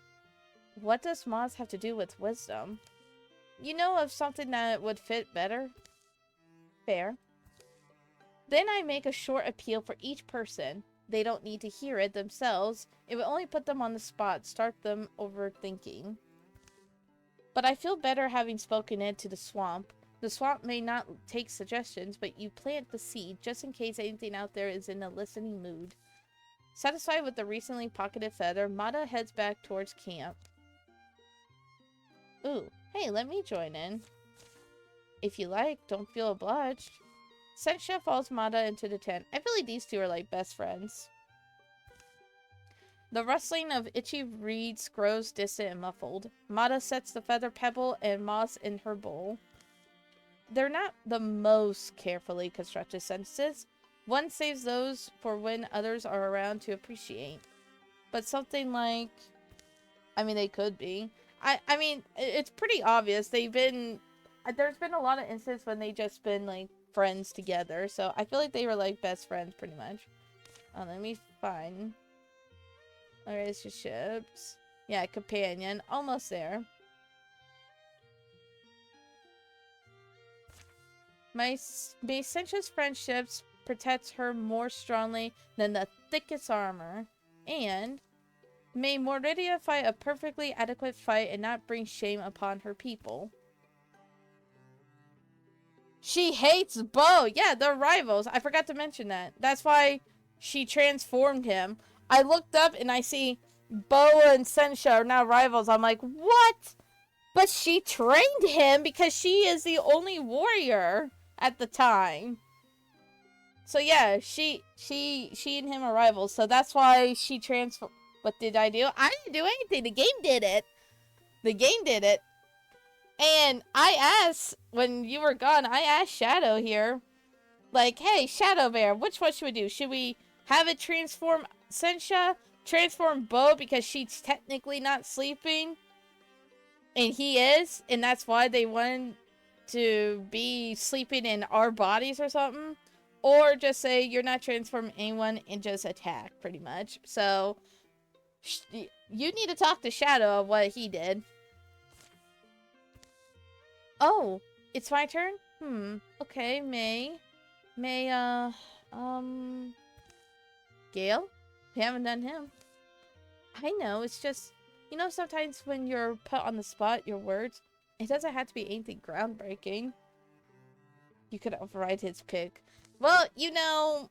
What does moss have to do with wisdom? You know of something that would fit better? Fair. Then I make a short appeal for each person. They don't need to hear it themselves. It will only put them on the spot, start them overthinking. But I feel better having spoken it to the swamp. The swamp may not take suggestions, but you plant the seed just in case anything out there is in a listening mood. Satisfied with the recently pocketed feather, Mada heads back towards camp. Ooh, hey, let me join in. If you like, don't feel obliged. Sencha follows Mada into the tent. I feel like these two are like best friends. The rustling of itchy reeds grows distant and muffled. Mada sets the feather pebble and moss in her bowl. They're not the most carefully constructed sentences. One saves those for when others are around to appreciate. But something like... I mean, they could be. I mean, it's pretty obvious. They've been... There's been a lot of instances when they just been, like, friends together. So I feel like they were, like, best friends, pretty much. Oh, let me find... Relationships. Yeah, companion. Almost there. May Sensu's friendships protects her more strongly than the thickest armor. And may Moridia fight a perfectly adequate fight and not bring shame upon her people. She hates Bo. Yeah, they're rivals. I forgot to mention that. That's why she transformed him. I looked up and I see Bo and Sensha are now rivals. I'm like, what? But she trained him because she is the only warrior at the time. So yeah, she and him are rivals. So that's why she transformed. What did I do? I didn't do anything. The game did it. The game did it. And I asked, when you were gone, I asked Shadow here, like, hey, Shadow Bear, which one should we do? Should we have it transform Sensha, transform Bo because she's technically not sleeping, and he is, and that's why they wanted to be sleeping in our bodies or something? Or just say, you're not transforming anyone and just attack, pretty much. So, you need to talk to Shadow of what he did. Oh, it's my turn? Okay, Gale? We haven't done him. I know, it's just, you know, sometimes when you're put on the spot, your words, it doesn't have to be anything groundbreaking. You could override his pick. Well, you know,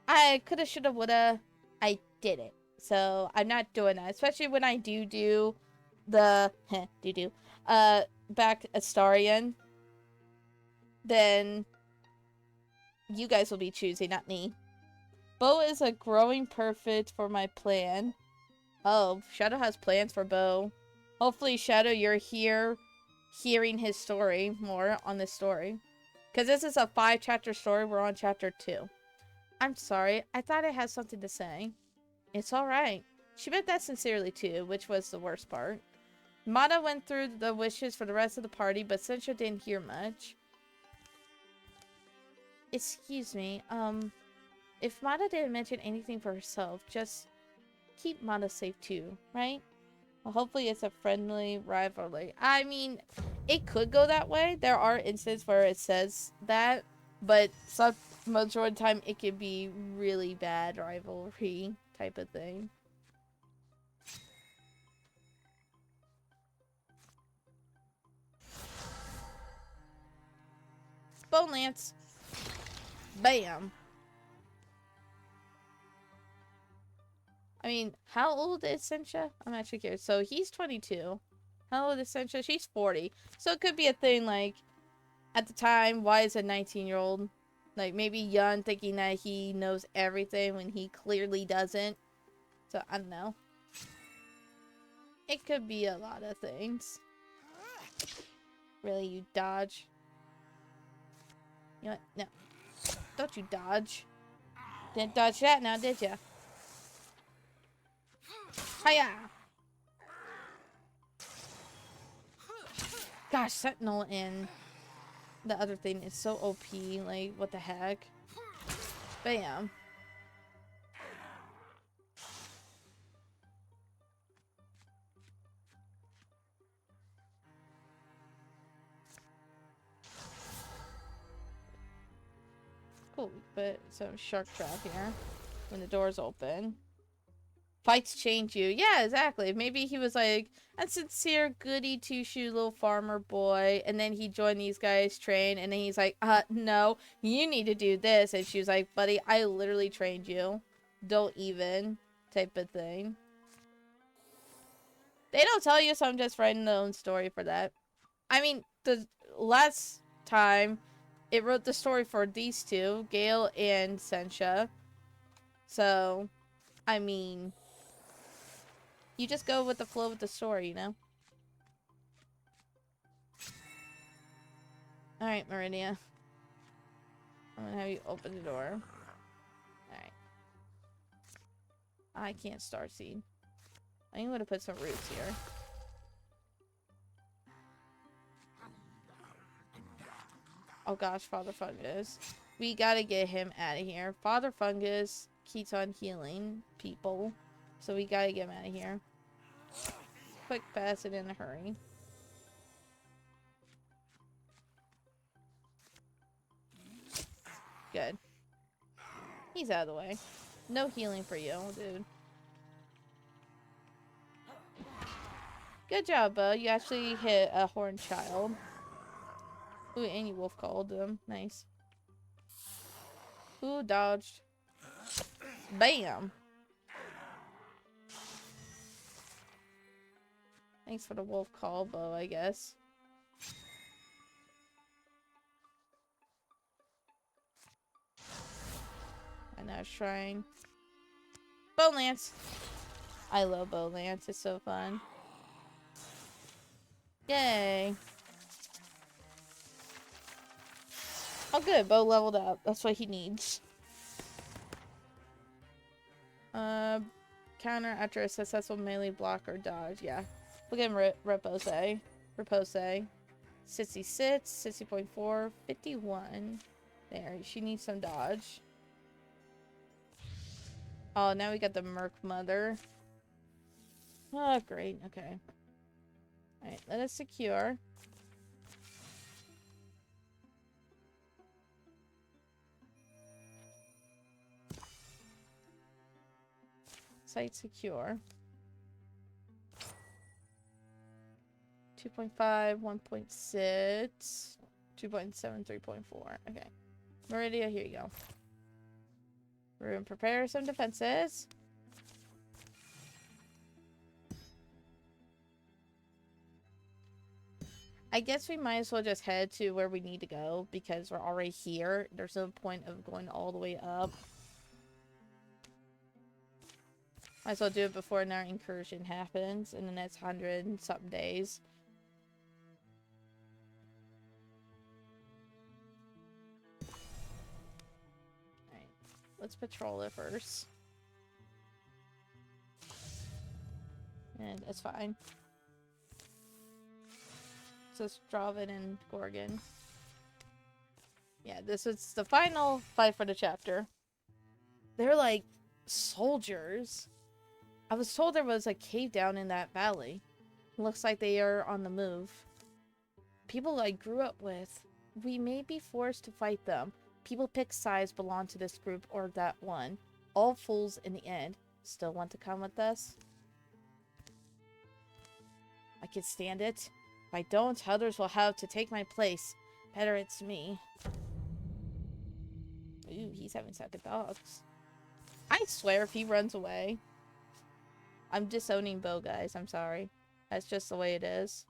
I coulda, shoulda, woulda. I did it. So, I'm not doing that. Especially when I do the, back Astarion, then you guys will be choosing, not me. Bo is a growing perfect for my plan. Oh, Shadow has plans for Bo. Hopefully, Shadow, you're here hearing his story more on this story. Because this is a 5-chapter story. We're on chapter 2. I'm sorry. I thought I had something to say. It's alright. She meant that sincerely too, which was the worst part. Mata went through the wishes for the rest of the party, but Sensha didn't hear much. Excuse me, if Mata didn't mention anything for herself, just keep Mata safe too, right? Well, hopefully it's a friendly rivalry. I mean, it could go that way. There are instances where it says that, but some majority of the time it could be really bad rivalry type of thing. Bone Lance. Bam. I mean, how old is Sensha? I'm actually curious. So he's 22. How old is Sensha? She's 40. So it could be a thing like, at the time, why is a 19-year-old, like, maybe young, thinking that he knows everything when he clearly doesn't? So, I don't know. It could be a lot of things. Really, you dodge? You know what? No. Don't you dodge. Didn't dodge that now, did ya? Hiya! Gosh, Sentinel and the other thing is so OP. Like, what the heck? Bam. Cool, but some shark trap here when the door's open. Fights change you. Yeah, exactly. Maybe he was like a sincere, goody two-shoe little farmer boy, and then he joined these guys, train, and then he's like, no, you need to do this. And she was like, buddy, I literally trained you. Don't even. Type of thing. They don't tell you, so I'm just writing their own story for that. I mean, the last time, it wrote the story for these two, Gale and Sensha. So, I mean, you just go with the flow of the story, you know? Alright, Meridia. I'm gonna have you open the door. Alright. I can't starseed. I'm gonna put some roots here. Oh gosh, Father Fungus. We gotta get him out of here. Father Fungus keeps on healing people. So we gotta get him out of here. Quick pass it in a hurry. Good. He's out of the way. No healing for you, dude. Good job, Bo. You actually hit a horned child. Ooh, and you wolf called them. Nice. Ooh, dodged. Bam! Thanks for the wolf call, Bo, I guess. And now shrine. Bow Lance! I love Bow Lance. It's so fun. Yay! Oh good, Bo leveled up. That's what he needs. Counter after a successful melee block or dodge. Yeah. Look at him, Repose. Repose. 66, 60.4, 51. There, she needs some dodge. Oh, now we got the Merc Mother. Oh, great. Okay. Alright, let us secure. Site secure. 2.5, 1.6, 2.7, 3.4. Okay. Meridia, here you go. We're gonna prepare some defenses. I guess we might as well just head to where we need to go because we're already here. There's no point of going all the way up. Might as well do it before another incursion happens in the next 100 and something days. Alright, let's patrol it first. And it's fine. So Straven and Gorgon. Yeah, this is the final fight for the chapter. They're like soldiers. I was told there was a cave down in that valley. Looks like they are on the move. People I grew up with. We may be forced to fight them. People pick sides belong to this group or that one. All fools in the end. Still want to come with us? I can stand it. If I don't, others will have to take my place. Better it's me. Ooh, he's having second thoughts. I swear if he runs away. I'm disowning Bo, guys. I'm sorry. That's just the way it is.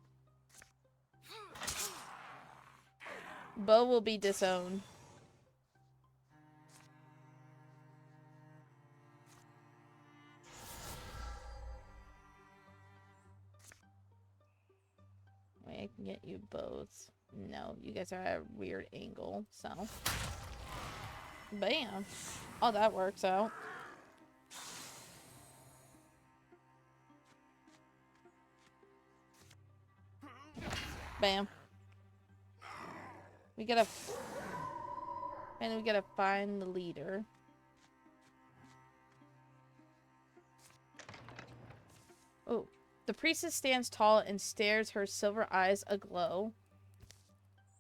Bo will be disowned. Wait, I can get you both. No, you guys are at a weird angle, so. Bam. Oh, that works out. Bam. We gotta... And we gotta find the leader. Oh. The priestess stands tall and stares, her silver eyes aglow.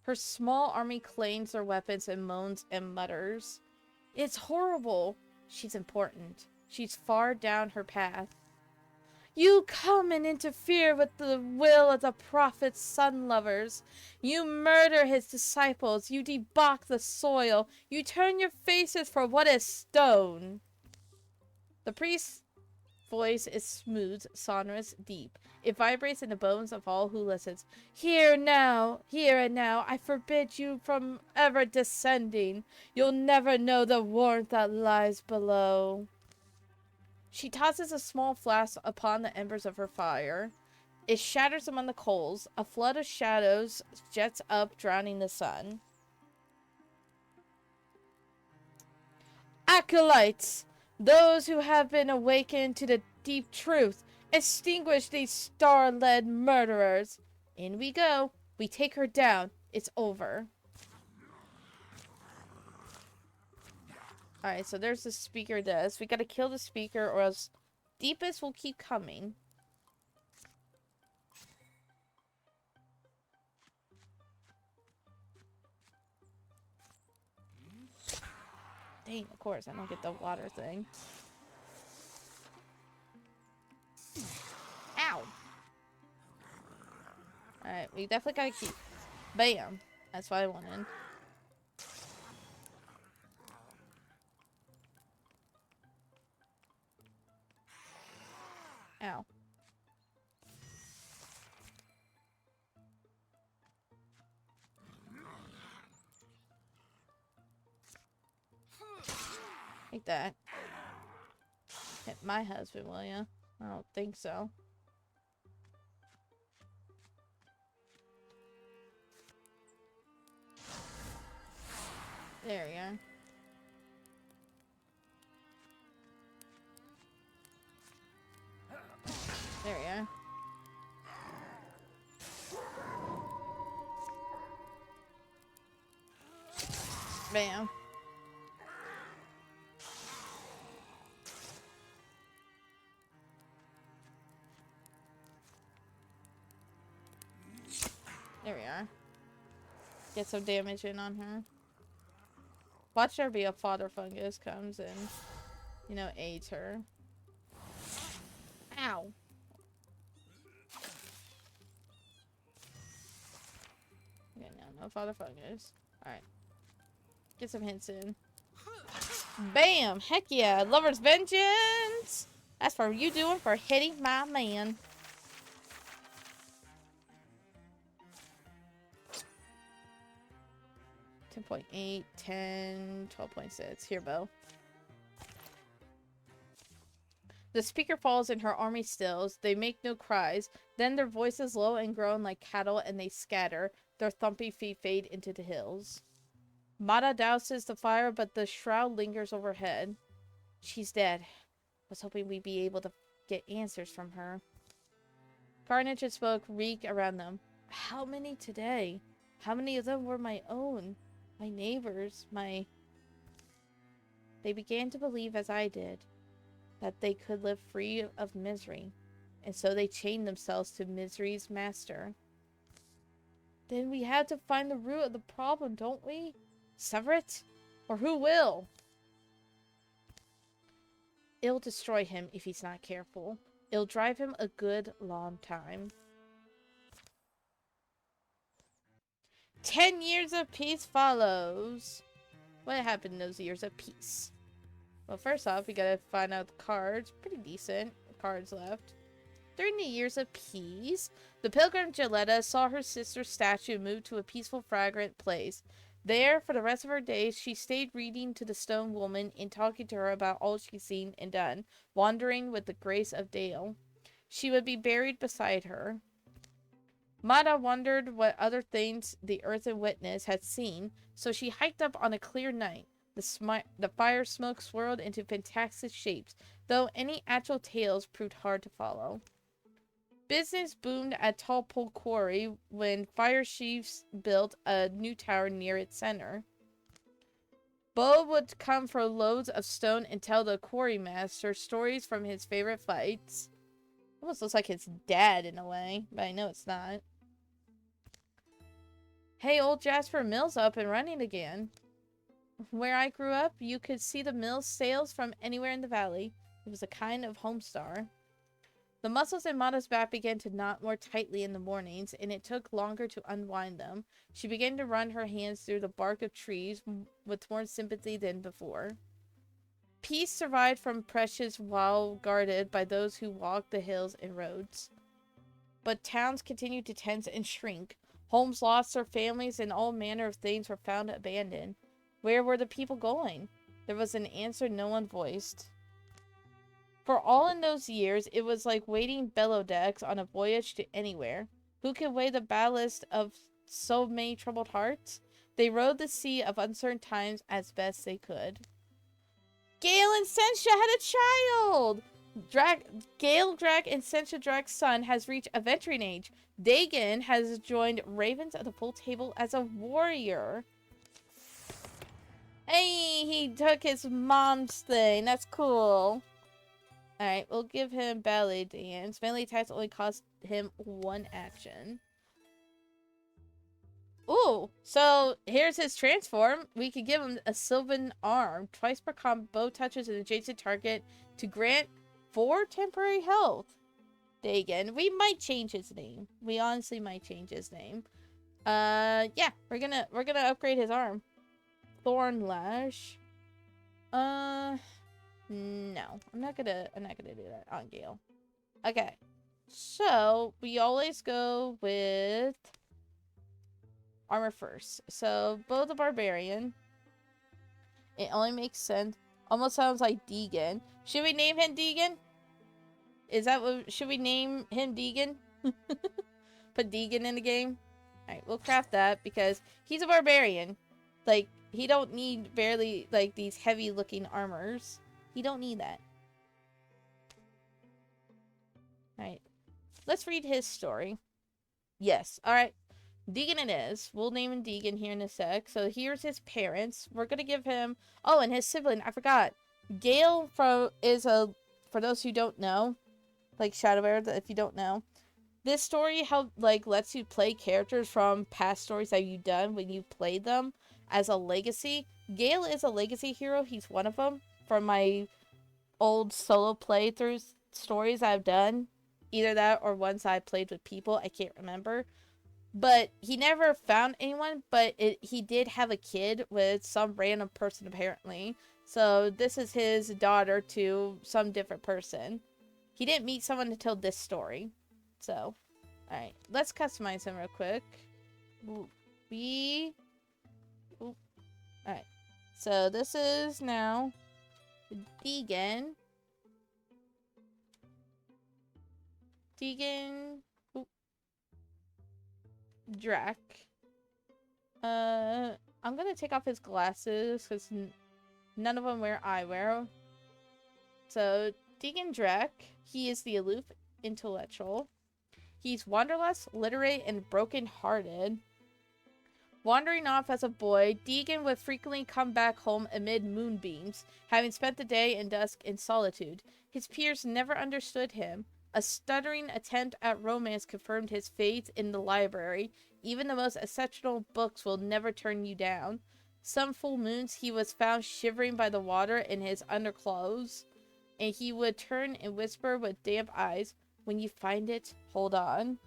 Her small army clangs their weapons and moans and mutters. It's horrible. She's important. She's far down her path. You come and interfere with the will of the prophet's son lovers. You murder his disciples. You debauch the soil. You turn your faces for what is stone. The priest's voice is smooth, sonorous, deep. It vibrates in the bones of all who listens. Here and now, I forbid you from ever descending. You'll never know the warmth that lies below. She tosses a small flask upon the embers of her fire. It shatters among the coals. A flood of shadows jets up, drowning the sun. Acolytes! Those who have been awakened to the deep truth, extinguish these star-led murderers. In we go. We take her down. It's over. Alright, so there's the speaker desk. We gotta kill the speaker or else Deepest will keep coming. Dang, of course, I don't get the water thing. Ow! Alright, we definitely gotta keep. Bam! That's what I wanted. Ow. Like that. Hit my husband, will ya? I don't think so. There we are. There we are. Bam. There we are. Get some damage in on her. Watch there be a fodder fungus comes and, you know, aids her. Ow. Okay, no fodder fungus. Alright. Get some hints in. Bam! Heck yeah! Lover's Vengeance! That's for you doing for hitting my man. $10.8, 10, 12.6. Here, Bo. The speaker falls and her army stills. They make no cries. Then their voices low and groan like cattle and they scatter. Their thumping feet fade into the hills. Mata douses the fire, but the shroud lingers overhead. She's dead. Was hoping we'd be able to get answers from her. Carnage and smoke reek around them. How many today? How many of them were my own? My neighbors, They began to believe, as I did, that they could live free of misery, and so they chained themselves to misery's master. Then we have to find the root of the problem, don't we? Sever it? Or who will? It'll destroy him if he's not careful. It'll drive him a good long time. 10 years of peace follows. What happened in those years of peace? Well, first off, we gotta find out the cards. Pretty decent cards left. During the years of peace, the pilgrim Gilletta saw her sister's statue move to a peaceful, fragrant place. There, for the rest of her days, she stayed reading to the stone woman and talking to her about all she'd seen and done, wandering with the grace of Dale. She would be buried beside her. Mata wondered what other things the earthen witness had seen, so she hiked up on a clear night. The fire smoke swirled into fantastic shapes, though any actual tales proved hard to follow. Business boomed at Tall Pole Quarry when fire chiefs built a new tower near its center. Bo would come for loads of stone and tell the quarry master stories from his favorite fights. Almost looks like his dad in a way, but I know it's not. Hey, old Jasper Mill's up and running again. Where I grew up, you could see the mill's sails from anywhere in the valley. It was a kind of homestar. The muscles in Mata's back began to knot more tightly in the mornings, and it took longer to unwind them. She began to run her hands through the bark of trees with more sympathy than before. Peace survived from pressures while guarded by those who walked the hills and roads. But towns continued to tense and shrink. Homes lost their families, and all manner of things were found abandoned. Where were the people going? There was an answer no one voiced. For all in those years, it was like waiting bellow decks on a voyage to anywhere. Who could weigh the ballast of so many troubled hearts? They rode the sea of uncertain times as best they could. Gale and Sensha had a child! Gale Drag and Sensha Drag's son has reached adventuring age. Dagon has joined Ravens at the full table as a warrior. Hey, he took his mom's thing. That's cool. Alright, we'll give him ballet dance. Melee attacks only cost him 1 action. Ooh, so here's his transform. We could give him a Sylvan arm. Twice per combo touches an adjacent target to grant 4 temporary health. Dagon. We might change his name. We honestly might change his name. Yeah, we're gonna upgrade his arm. Thorn Lash. No. I'm not gonna do that on Gale. Okay. So, we always go with armor first. So, both the Barbarian. It only makes sense. Almost sounds like Deegan. Should we name him Deegan? Is that what... Should we name him Deegan? Put Deegan in the game? Alright, we'll craft that because he's a Barbarian. Like, he don't need barely, like, these heavy-looking armors. He don't need that. Alright. Let's read his story. Yes. Alright. Deegan it is. We'll name him Deegan here in a sec. So here's his parents. We're gonna give him... Oh, and his sibling. I forgot. Gale is a... For those who don't know, like Shadowbear, if you don't know, this story lets you play characters from past stories that you've done when you played them as a legacy. Gale is a legacy hero. He's one of them from my old solo playthrough stories I've done. Either that or ones I played with people. I can't remember. But he never found anyone, but he did have a kid with some random person apparently. So this is his daughter to some different person. He didn't meet someone until this story. So, alright. Let's customize him real quick. Alright. So this is now Deegan. Drac. I'm gonna take off his glasses because none of them wear eyewear. So, Deegan Drac, he is the aloof intellectual. He's wanderlust, literate, and broken-hearted. Wandering off as a boy, Deegan would frequently come back home amid moonbeams, having spent the day and dusk in solitude. His peers never understood him. A stuttering attempt at romance confirmed his faith in the library. Even the most exceptional books will never turn you down. Some full moons he was found shivering by the water in his underclothes, and he would turn and whisper with damp eyes, "When you find it, hold on."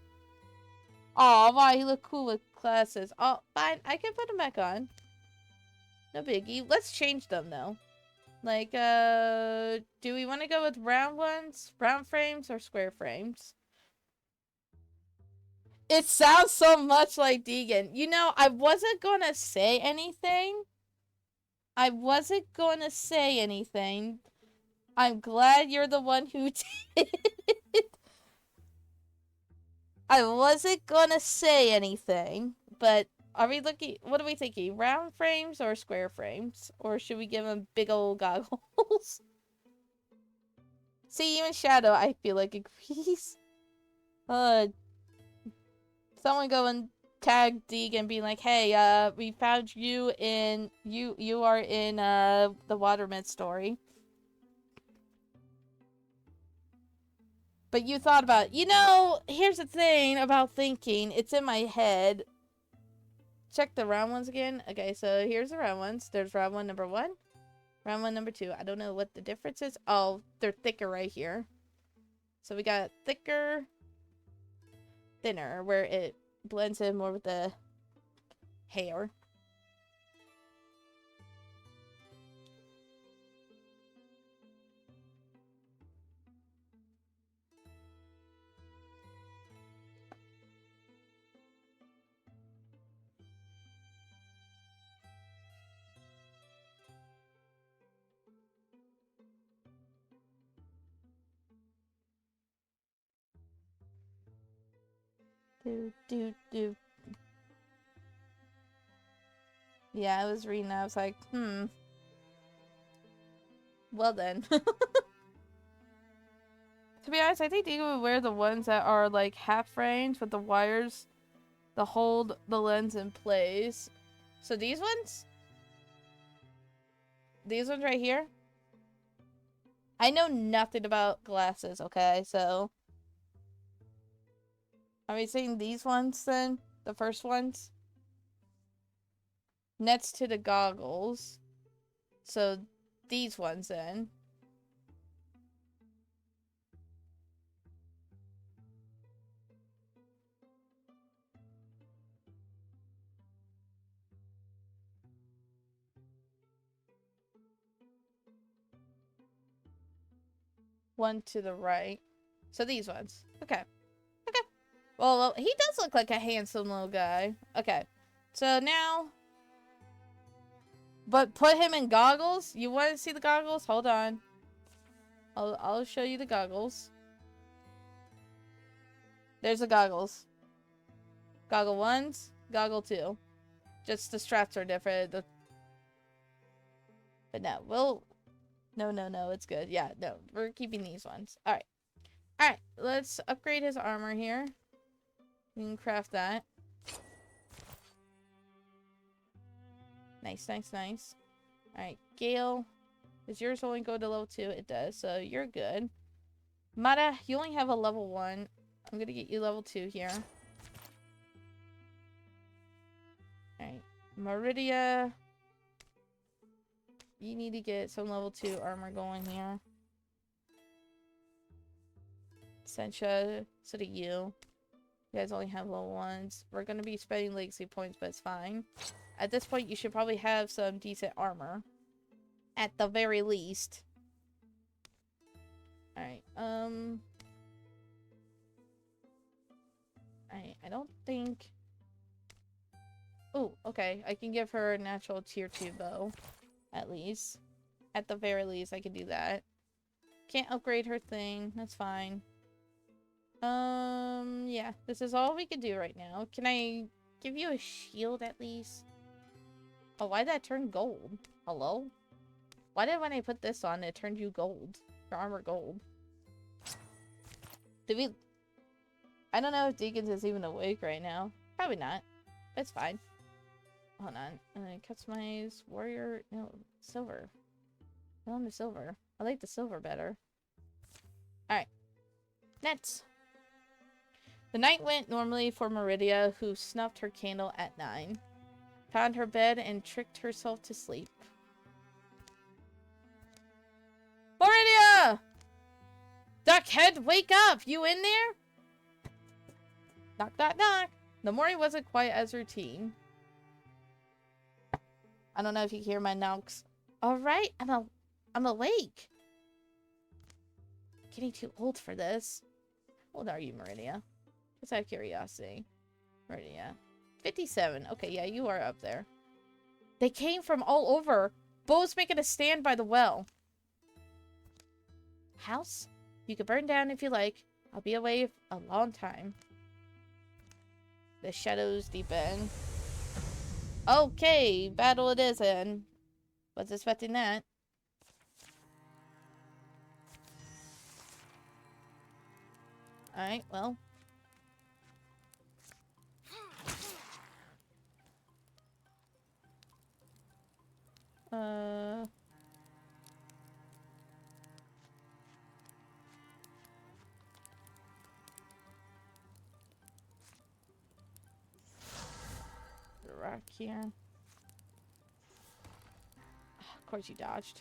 Aw, wow, he looked cool with glasses. Oh, fine, I can put him back on. No biggie. Let's change them, though. Like, do we want to go with round ones, round frames, or square frames? It sounds so much like Deegan. You know, I wasn't gonna say anything. I'm glad you're the one who did. I wasn't gonna say anything, but are we looking... What are we thinking? Round frames or square frames? Or should we give him big old goggles? See, even Shadow, I feel like, agrees. Someone go and tag Deegan being like, hey, we found you in... You are in, the Waterman story. But you thought about it. You know, here's the thing about thinking. It's in my head. Check the round ones again. Okay, so here's the round ones. There's round one number 1. Round one number 2. I don't know what the difference is. Oh, they're thicker right here. So we got thicker, thinner, where it blends in more with the hair. Do. Yeah, I was reading that. I was like, well then. To be honest, I think they would wear the ones that are like half frames with the wires that hold the lens in place. So these ones? These ones right here? I know nothing about glasses, okay? So... Are we saying these ones then? The first ones? next to the goggles. So these ones then. One to the right. So these ones. Okay. Okay. Well, he does look like a handsome little guy. Okay. So now... But put him in goggles? You want to see the goggles? Hold on. I'll show you the goggles. There's the goggles. Goggle 1s, goggle 2. Just the straps are different. But no, we'll... No, it's good. Yeah, no, we're keeping these ones. Alright. Alright, let's upgrade his armor here. We can craft that. Nice. Alright, Gale. Does yours only go to level 2? It does, so you're good. Mata, you only have a level 1. I'm gonna get you level 2 here. Alright. Meridia. You need to get some level 2 armor going here. Sencha, so do you. You guys only have level 1s. We're gonna be spending legacy points, but it's fine. At this point, you should probably have some decent armor. At the very least. Alright, Alright, I don't think... Oh, okay. I can give her a natural tier 2 bow. At least. At the very least, I can do that. Can't upgrade her thing. That's fine. Yeah. This is all we can do right now. Can I give you a shield at least? Oh, why'd that turn gold? Hello? Why did when I put this on, it turned you gold? Your armor gold. Did we... I don't know if Deacons is even awake right now. Probably not. It's fine. Hold on. Customize warrior... No, silver. I want the silver. I like the silver better. Alright. Next. The night went normally for Meridia, who snuffed her candle at 9. Found her bed and tricked herself to sleep. Meridia! Duckhead, wake up! You in there? Knock, knock, knock. The morning wasn't quite as routine. I don't know if you hear my knocks. Alright, I'm awake. Getting too old for this. How old are you, Meridia? Just out of curiosity. Meridia. 57. Okay, yeah, you are up there. They came from all over. Bo's making a stand by the well. House? You can burn down if you like. I'll be away a long time. The shadows deepen. Okay, battle it is then. Was expecting that. Alright, well. The rock here. Of course you dodged.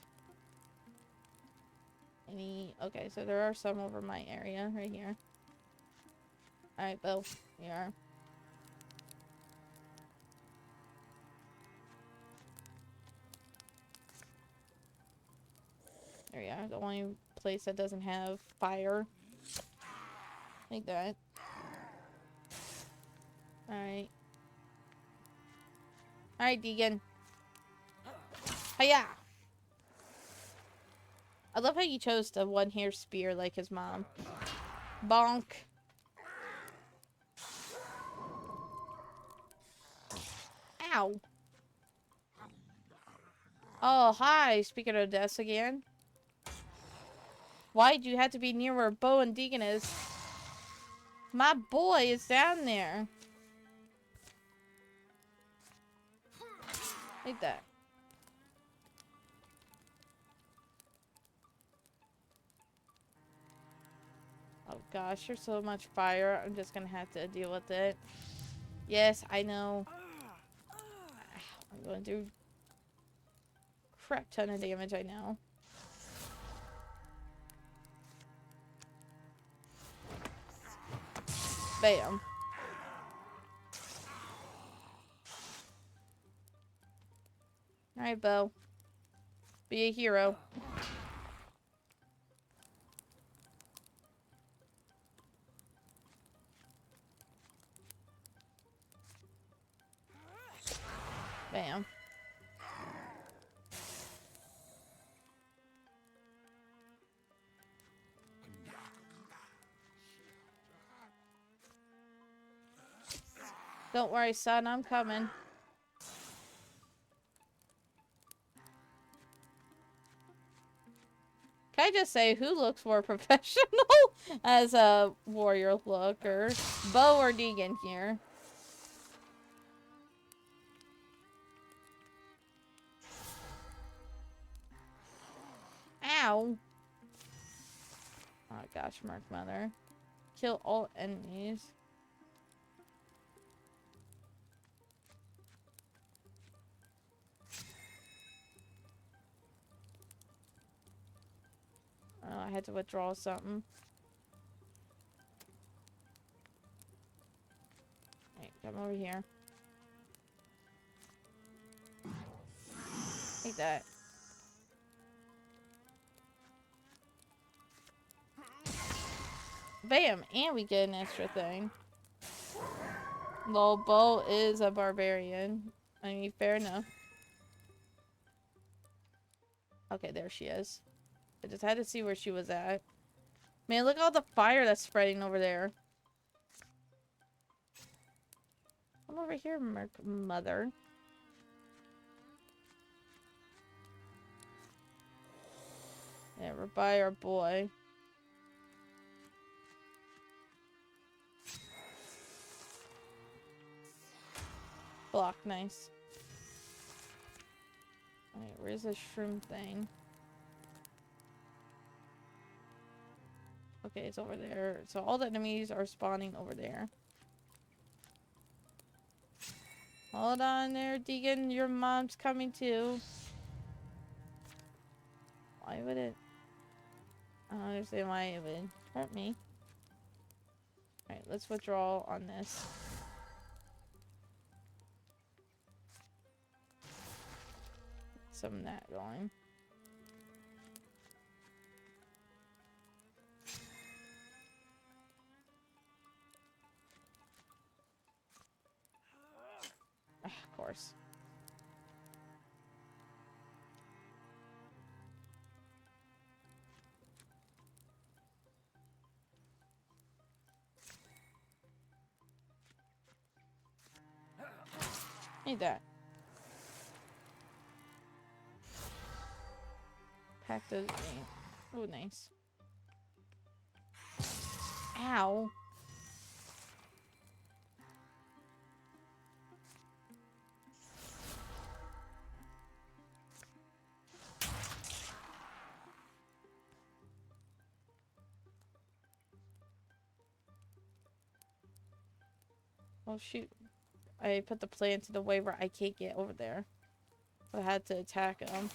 Okay, so there are some over my area right here. Alright, Bill. Here you are. There we are. The only place that doesn't have fire. Like that. Alright. Alright, Deegan. Hiya! I love how you chose the one hair spear like his mom. Bonk. Ow. Oh, hi. Speaking of deaths again. Why'd you have to be near where Bo and Deacon is? My boy is down there. Like that. Oh gosh, there's so much fire. I'm just gonna have to deal with it. Yes, I know. Ow. I'm going to do crap ton of damage, I know. Bam. Alright, Bo. Be a hero. Bam. Don't worry, son, I'm coming. Can I just say, who looks more professional as a warrior looker? Bo or Deegan here? Ow! Oh gosh, Mark Mother. Kill all enemies. Oh, I had to withdraw something. Alright, come over here. Take that. Bam! And we get an extra thing. Lol, Bo is a barbarian. I mean, fair enough. Okay, there she is. I just had to see where she was at. Man, look at all the fire that's spreading over there. Come over here, Merc Mother. Yeah, we're by our boy. Block, nice. Alright, where's the shroom thing? Okay, it's over there. So all the enemies are spawning over there. Hold on there, Deegan. Your mom's coming too. Why would it? I don't understand why it would hurt me. Alright, let's withdraw on this. Some of that going. Of course. Need that. Pack those. Oh, nice. Ow. Oh shoot. I put the plant in the way where I can't get over there. So I had to attack him.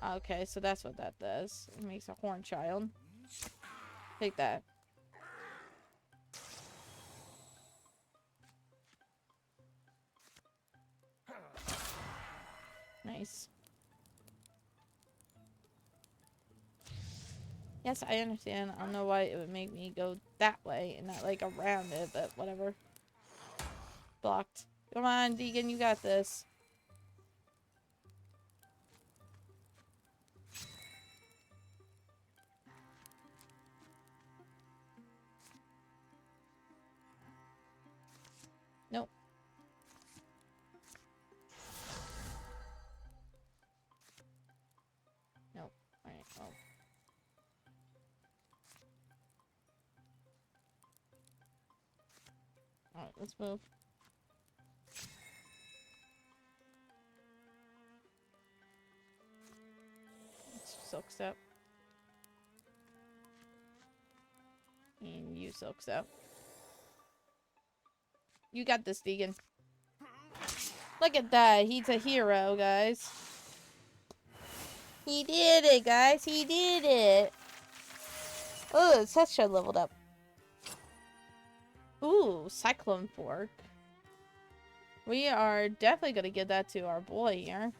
Okay, so that's what that does. It makes a horn child. Take that. Nice. Yes, I understand. I don't know why it would make me go that way and not like around it, but whatever. Blocked. Come on, Deegan, you got this. Nope. Nope. Alright, well. Alright, let's move. Silk step. silk, so. You got this, Deegan. Look at that. He's a hero, guys. He did it, guys. He did it. Oh, Sesha leveled up. Ooh, Cyclone Fork. We are definitely going to give that to our boy here.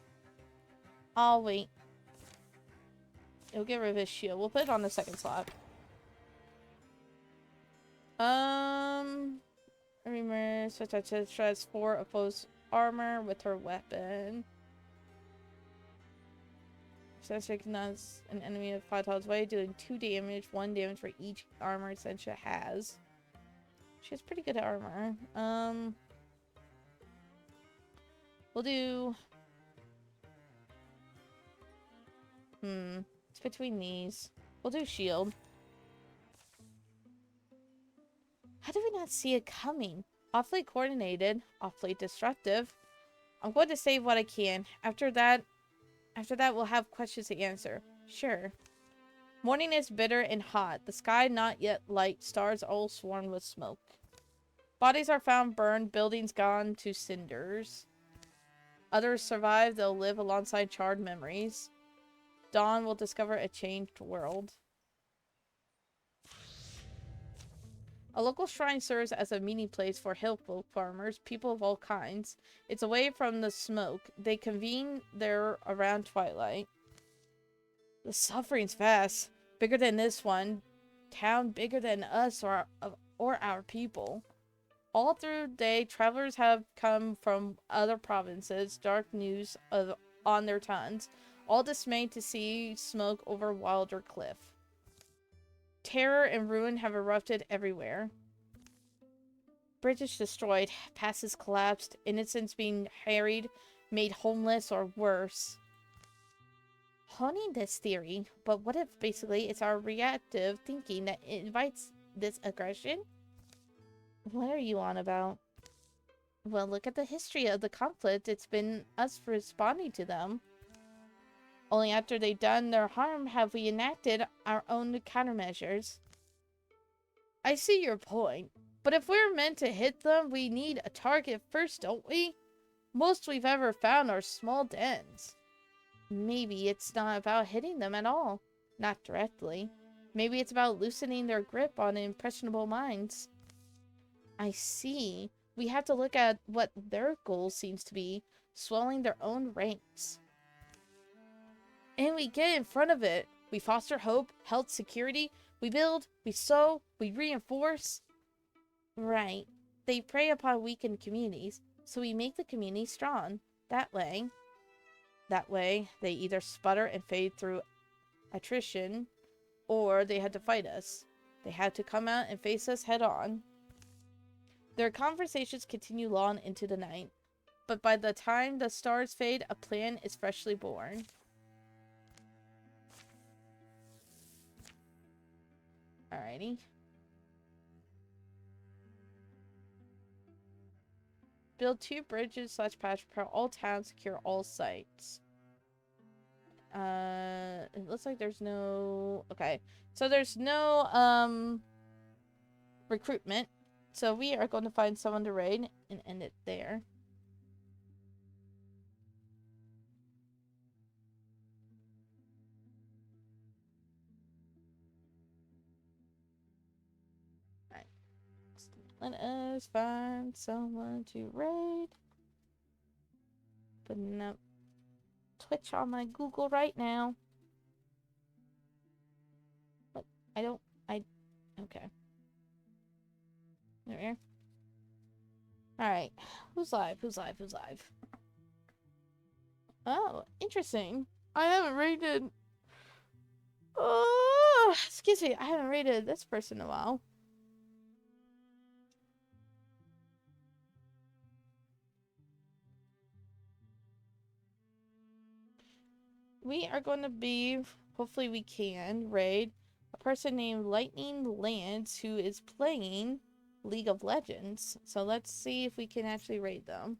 I'll wait. He'll get rid of his shield. We'll put it on the second slot. Remember, such as stress 4 opposed armor with her weapon. Sense recognizes an enemy of 5 tiles away, doing 2 damage, 1 damage for each armor Sencha has. She has pretty good armor. We'll do... It's between these. We'll do shield. How did we not see it coming? Awfully coordinated. Awfully destructive. I'm going to save what I can. After that, we'll have questions to answer. Sure. Morning is bitter and hot. The sky not yet light. Stars all swarmed with smoke. Bodies are found burned. Buildings gone to cinders. Others survive. They'll live alongside charred memories. Dawn will discover a changed world. A local shrine serves as a meeting place for hillfolk farmers, people of all kinds. It's away from the smoke. They convene there around twilight. The suffering's vast. Bigger than this one. Town bigger than us or our people. All through the day, travelers have come from other provinces, dark news on their tongues, all dismayed to see smoke over Wilder Cliff. Terror and ruin have erupted everywhere. Bridges destroyed, passes collapsed, innocents being harried, made homeless or worse. Honing this theory, but what if basically it's our reactive thinking that invites this aggression? What are you on about? Well, look at the history of the conflict. It's been us responding to them. Only after they've done their harm have we enacted our own countermeasures. I see your point, but if we're meant to hit them, we need a target first, don't we? Most we've ever found are small dens. Maybe it's not about hitting them at all. Not directly. Maybe it's about loosening their grip on impressionable minds. I see. We have to look at what their goal seems to be, swelling their own ranks. And we get in front of it. We foster hope, health, security. We build, we sow, we reinforce. Right. They prey upon weakened communities, so we make the community strong. That way, they either sputter and fade through attrition, or they had to fight us. They had to come out and face us head on. Their conversations continue long into the night, but by the time the stars fade, a plan is freshly born. Alrighty. Build 2 bridges / patch prepare all towns, secure all sites. It looks like there's no... Okay. So there's no, recruitment. So we are going to find someone to raid and end it there. Alright. Let us find someone to raid. Putting up Twitch on my Google right now. But okay. There we are. Alright. Who's live? Oh, interesting. I haven't rated... Oh, excuse me. I haven't rated this person in a while. We are going to be... Hopefully we can raid a person named Lightning Lance who is playing League of Legends. So let's see if we can actually raid them.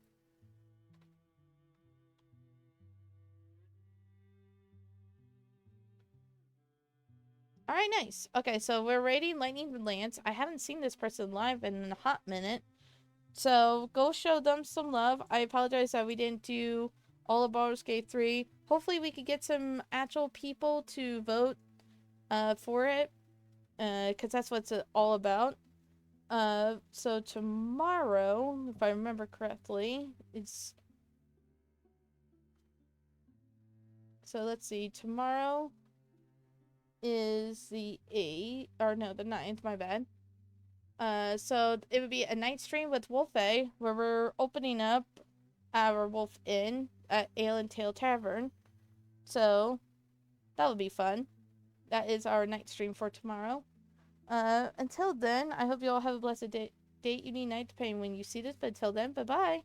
Alright, nice. Okay, so we're raiding Lightning Lance. I haven't seen this person live in a hot minute. So, go show them some love. I apologize that we didn't do all of Baldur's Gate 3. Hopefully we could get some actual people to vote for it. Because that's what it's all about. So tomorrow, if I remember correctly, it's... So let's see, tomorrow is the 8th, or no, the 9th, my bad. So it would be a night stream with Wolfe, where we're opening up our Wolf Inn at Ale and Tail Tavern. So, that would be fun. That is our night stream for tomorrow. Until then, I hope you all have a blessed day, evening, night, depending when you see this. But until then, bye-bye.